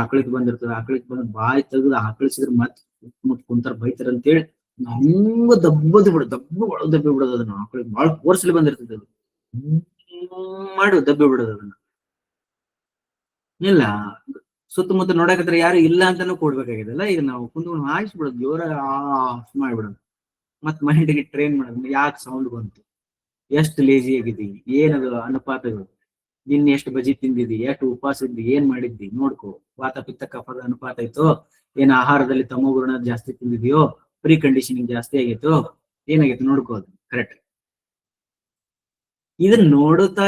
ಆಕಳಿಗೆ ಬಂದಿರ್ತದೆ, ಆಕಳಿಗೆ ಬಂದ್ ಬಾಯಿ ತೆಗೆದು ಆಕಳಿಸಿದ್ರೆ ಮತ್ ಕುಂತಾರ, ಬೈತಾರ ಅಂತೇಳಿ ನಮ್ಗ ದಬ್ಬಿ ಬಿಡೋದು ಅದನ್ನ. ಆಕಳಿಗೆ ಬಾಳ ಫೋರ್ಸ್ಲಿ ಬಂದಿರ್ತದೆ, ಅದು ಮಾಡು ದಬ್ಬಿ ಬಿಡೋದು ಅದನ್ನ. ಇಲ್ಲ, ಸುತ್ತಮುತ್ತ ನೋಡಕತ್ರ ಯಾರು ಇಲ್ಲ ಅಂತಾನು ಕೊಡ್ಬೇಕಾಗಿದೆಲ್ಲ. ಈಗ ನಾವು ಕುಂತ್ಕೊಂಡು ಹಾಯಿಸ್ಬಿಡೋದು, ಜೋರ ಮಾಡ್ಬಿಡೋದು. ಮತ್ ಮೈಂಡ್ಗೆ ಟ್ರೈನ್ ಮಾಡೋದು. ಯಾಕೆ ಸೌಂಡ್ ಬಂತು, ಎಷ್ಟು ಲೇಜಿ ಆಗಿದ್ದೀವಿ, ಏನದು ಅನುಪಾತಗಳು, ನಿನ್ನ ಎಷ್ಟು ಬಜಿ ತಿಂದಿದ್ದಿ, ಎಷ್ಟು ಉಪವಾಸ ಇದ್ದಿ, ಏನ್ ಮಾಡಿದ್ದಿ ನೋಡ್ಕೋ. ವಾತ ಪಿತ್ತ ಕಫದ ಅನುಪಾತ ಐತೋ, ಏನ್ ಆಹಾರದಲ್ಲಿ ತಮೋಗುಣ ಜಾಸ್ತಿ ತಿಂದಿದ್ಯೋ, ಪ್ರೀ ಕಂಡೀಷನಿಂಗ್ ಜಾಸ್ತಿ ಆಗೈತೋ, ಏನಾಗೈತೆ ನೋಡ್ಕೋ. ಅದು ಕರೆಕ್ಟ್. ಇದನ್ನ ನೋಡ್ತಾ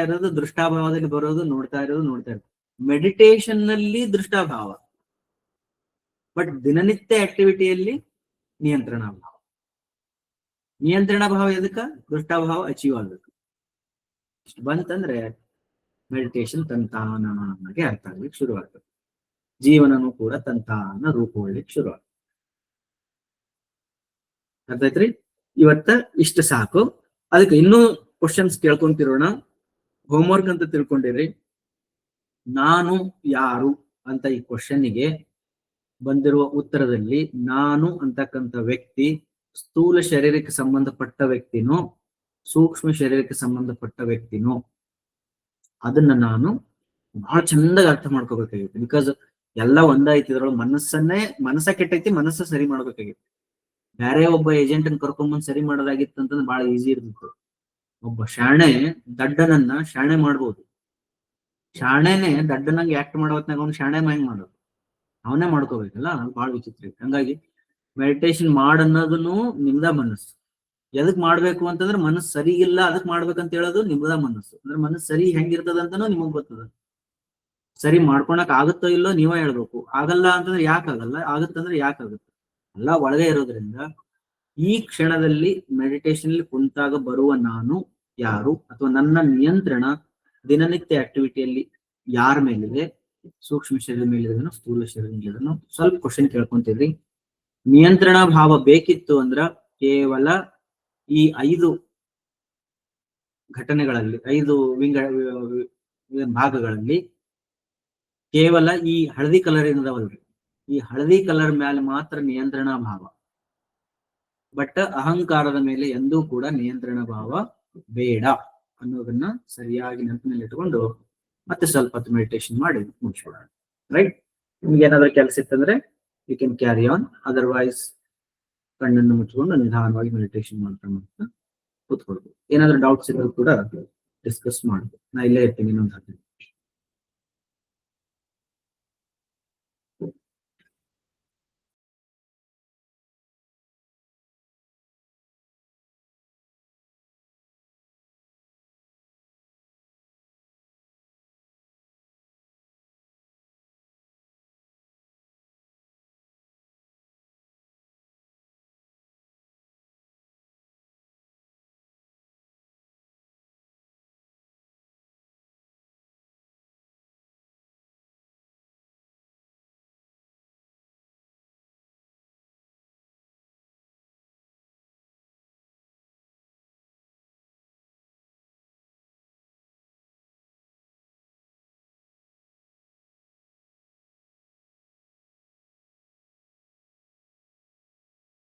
ಇರೋದು ದೃಷ್ಟಾಭಾವದಲ್ಲಿ ಬರೋದು, ನೋಡ್ತಾ ಇರೋದು. ಮೆಡಿಟೇಷನ್ ನಲ್ಲಿ ದೃಷ್ಟಾಭಾವ, ಬಟ್ ದಿನನಿತ್ಯ ಆಕ್ಟಿವಿಟಿಯಲ್ಲಿ ನಿಯಂತ್ರಣ ಭಾವ. ನಿಯಂತ್ರಣ ಭಾವ ಎದಕ್ಕ? ದೃಷ್ಟಾಭಾವ ಅಚೀವ್ ಆಗ್ಬೇಕು. ಇಷ್ಟು ಬಂತಂದ್ರೆ ಮೆಡಿಟೇಷನ್ ತಂತಾನಾಗೆ ಅರ್ಥ ಆಗ್ಲಿಕ್ಕೆ ಶುರುವಾಗ್ತದೆ. ಜೀವನನು ಕೂಡ ತಂತಾನ ರೂಪುಗೊಳ್ಳಿಕ್ಕೆ ಶುರುವಾಗ್ತದೆ. ಅರ್ಥ ಆಯ್ತ್ರಿ? ಇವತ್ತ ಇಷ್ಟು ಸಾಕು. ಅದಕ್ಕೆ ಇನ್ನೂ ಕ್ವಶನ್ಸ್ ಕೇಳ್ಕೊಂತಿರೋಣ. ಹೋಮ್ವರ್ಕ್ ಅಂತ ತಿಳ್ಕೊಂಡಿರಿ. ನಾನು ಯಾರು ಅಂತ ಈ ಕ್ವಶನ್ನಿಗೆ ಬಂದಿರುವ ಉತ್ತರದಲ್ಲಿ ನಾನು ಅಂತಕ್ಕಂಥ ವ್ಯಕ್ತಿ ಸ್ಥೂಲ ಶರೀರಕ್ಕೆ ಸಂಬಂಧಪಟ್ಟ ವ್ಯಕ್ತಿನೋ ಸೂಕ್ಷ್ಮ ಶರೀರಕ್ಕೆ ಸಂಬಂಧಪಟ್ಟ ವ್ಯಕ್ತಿನೋ ಅದನ್ನ ನಾನು ಬಹಳ ಚಂದಾಗಿ ಅರ್ಥ ಮಾಡ್ಕೋಬೇಕಾಗಿತ್ತು. ಬಿಕಾಸ್ ಎಲ್ಲ ಒಂದಾಯ್ತು. ಇದ್ರೊಳಗೆ ಮನಸ್ಸ ಕೆಟ್ಟೈತಿ, ಮನಸ್ಸ ಸರಿ ಮಾಡ್ಬೇಕಾಗಿತ್ತು. ಬೇರೆ ಒಬ್ಬ ಏಜೆಂಟನ್ ಕರ್ಕೊಂಬಂದ್ ಸರಿ ಮಾಡೋದಾಗಿತ್ತು ಅಂತಂದ್ರೆ ಬಹಳ ಈಸಿ ಇರ್ತಿತ್ತು. ಒಬ್ಬ ಶಾಣೆ ದಡ್ಡನನ್ನ ಶಾಣೆ ಮಾಡ್ಬೋದು. ಶಾಣೆನೆ ದಡ್ಡನಂಗೆ ಆಕ್ಟ್ ಮಾಡೋತ್ನಾಗ ಅವ್ನು ಶಾಣೆ ಹೆಂಗ್ ಮಾಡೋದು, ಅವನೇ ಮಾಡ್ಕೋಬೇಕಲ್ಲ. ಅದು ಬಹಳ ವಿಚಿತ್ರ ಐತಿ. ಹಂಗಾಗಿ ಮೆಡಿಟೇಷನ್ ಅನ್ನೋದನ್ನು ನಿಮ್ದ ಮನಸ್ಸು. ಎದಕ್ ಮಾಡ್ಬೇಕು ಅಂತಂದ್ರೆ ಮನಸ್ಸು ಸರಿ ಇಲ್ಲ ಅದಕ್ ಮಾಡ್ಬೇಕಂತ ಹೇಳೋದು ನಿಮ್ದ ಮನಸ್ಸು. ಅಂದ್ರೆ ಮನಸ್ಸು ಸರಿ ಹೆಂಗಿರ್ತದ ಅಂತಾನೂ ನಿಮಗ್ ಗೊತ್ತದ. ಸರಿ ಮಾಡ್ಕೊಳಕ್ ಆಗುತ್ತೋ ಇಲ್ಲೋ ನೀವೇ ಹೇಳ್ಬೇಕು. ಆಗಲ್ಲ ಅಂತಂದ್ರೆ ಯಾಕಾಗಲ್ಲ, ಆಗುತ್ತಂದ್ರೆ ಯಾಕಾಗುತ್ತೆ, ಎಲ್ಲ ಒಳಗೆ ಇರೋದ್ರಿಂದ ಈ ಕ್ಷಣದಲ್ಲಿ ಮೆಡಿಟೇಷನ್ ಅಲ್ಲಿ ಕುಂತಾಗ ಬರುವ ನಾನು ಯಾರು ಅಥವಾ ನನ್ನ ನಿಯಂತ್ರಣ ದಿನನಿತ್ಯ ಆಕ್ಟಿವಿಟಿಯಲ್ಲಿ ಯಾರ ಮೇಲಿದೆ, ಸೂಕ್ಷ್ಮ ಶರೀರ ಮೇಲಿದನೋ ಸ್ಥೂಲ ಶರೀರ ಮೇಲಿದನೋ. ಸ್ವಲ್ಪ ಕ್ವಶನ್ ಕೇಳ್ಕೊಂತಿದ್ರಿ. ನಿಯಂತ್ರಣ ಭಾವ ಬೇಕಿತ್ತು ಅಂದ್ರ ಕೇವಲ ಈ 5 ಘಟನೆಗಳಲ್ಲಿ 5 ಭಾಗಗಳಲ್ಲಿ ಕೇವಲ ಈ ಹಳದಿ ಕಲರ್ ಏನದವಲ್ರಿ, ಈ ಹಳದಿ ಕಲರ್ ಮೇಲೆ ಮಾತ್ರ ನಿಯಂತ್ರಣ ಭಾವ. ಬಟ್ ಅಹಂಕಾರದ ಮೇಲೆ ಎಂದೂ ಕೂಡ ನಿಯಂತ್ರಣ ಭಾವ ಬೇಡ ಅನ್ನೋದನ್ನ ಸರಿಯಾಗಿ ನೆನಪಿನಲ್ಲಿ ಇಟ್ಕೊಂಡು ಮತ್ತೆ ಸ್ವಲ್ಪ ಹೊತ್ತು ಮೆಡಿಟೇಷನ್ ಮಾಡಿ ಮುಗಿಸ್ಬಿಡೋಣ. ರೈಟ್? ನಿಮ್ಗೆ ಏನಾದ್ರೂ ಕೆಲಸ ಇತ್ತಂದ್ರೆ you can carry on. Otherwise ಕಣ್ಣನ್ನು ಮುಚ್ಚಿಕೊಂಡು ನಿಧಾನವಾಗಿ ಮೆಡಿಟೇಷನ್ ಮಾಡ್ತಾ ಕೂತ್ಕೊಳ್ಬೋದು. ಏನಾದ್ರೂ ಡೌಟ್ಸ್ ಇದ್ರೂ ಕೂಡ ಡಿಸ್ಕಸ್ ಮಾಡ್ಬೋದು. ನಾ ಇಲ್ಲೇ ಇರ್ತೀನಿ ಇನ್ನೊಂದು 10 ನಿಮಿಷ.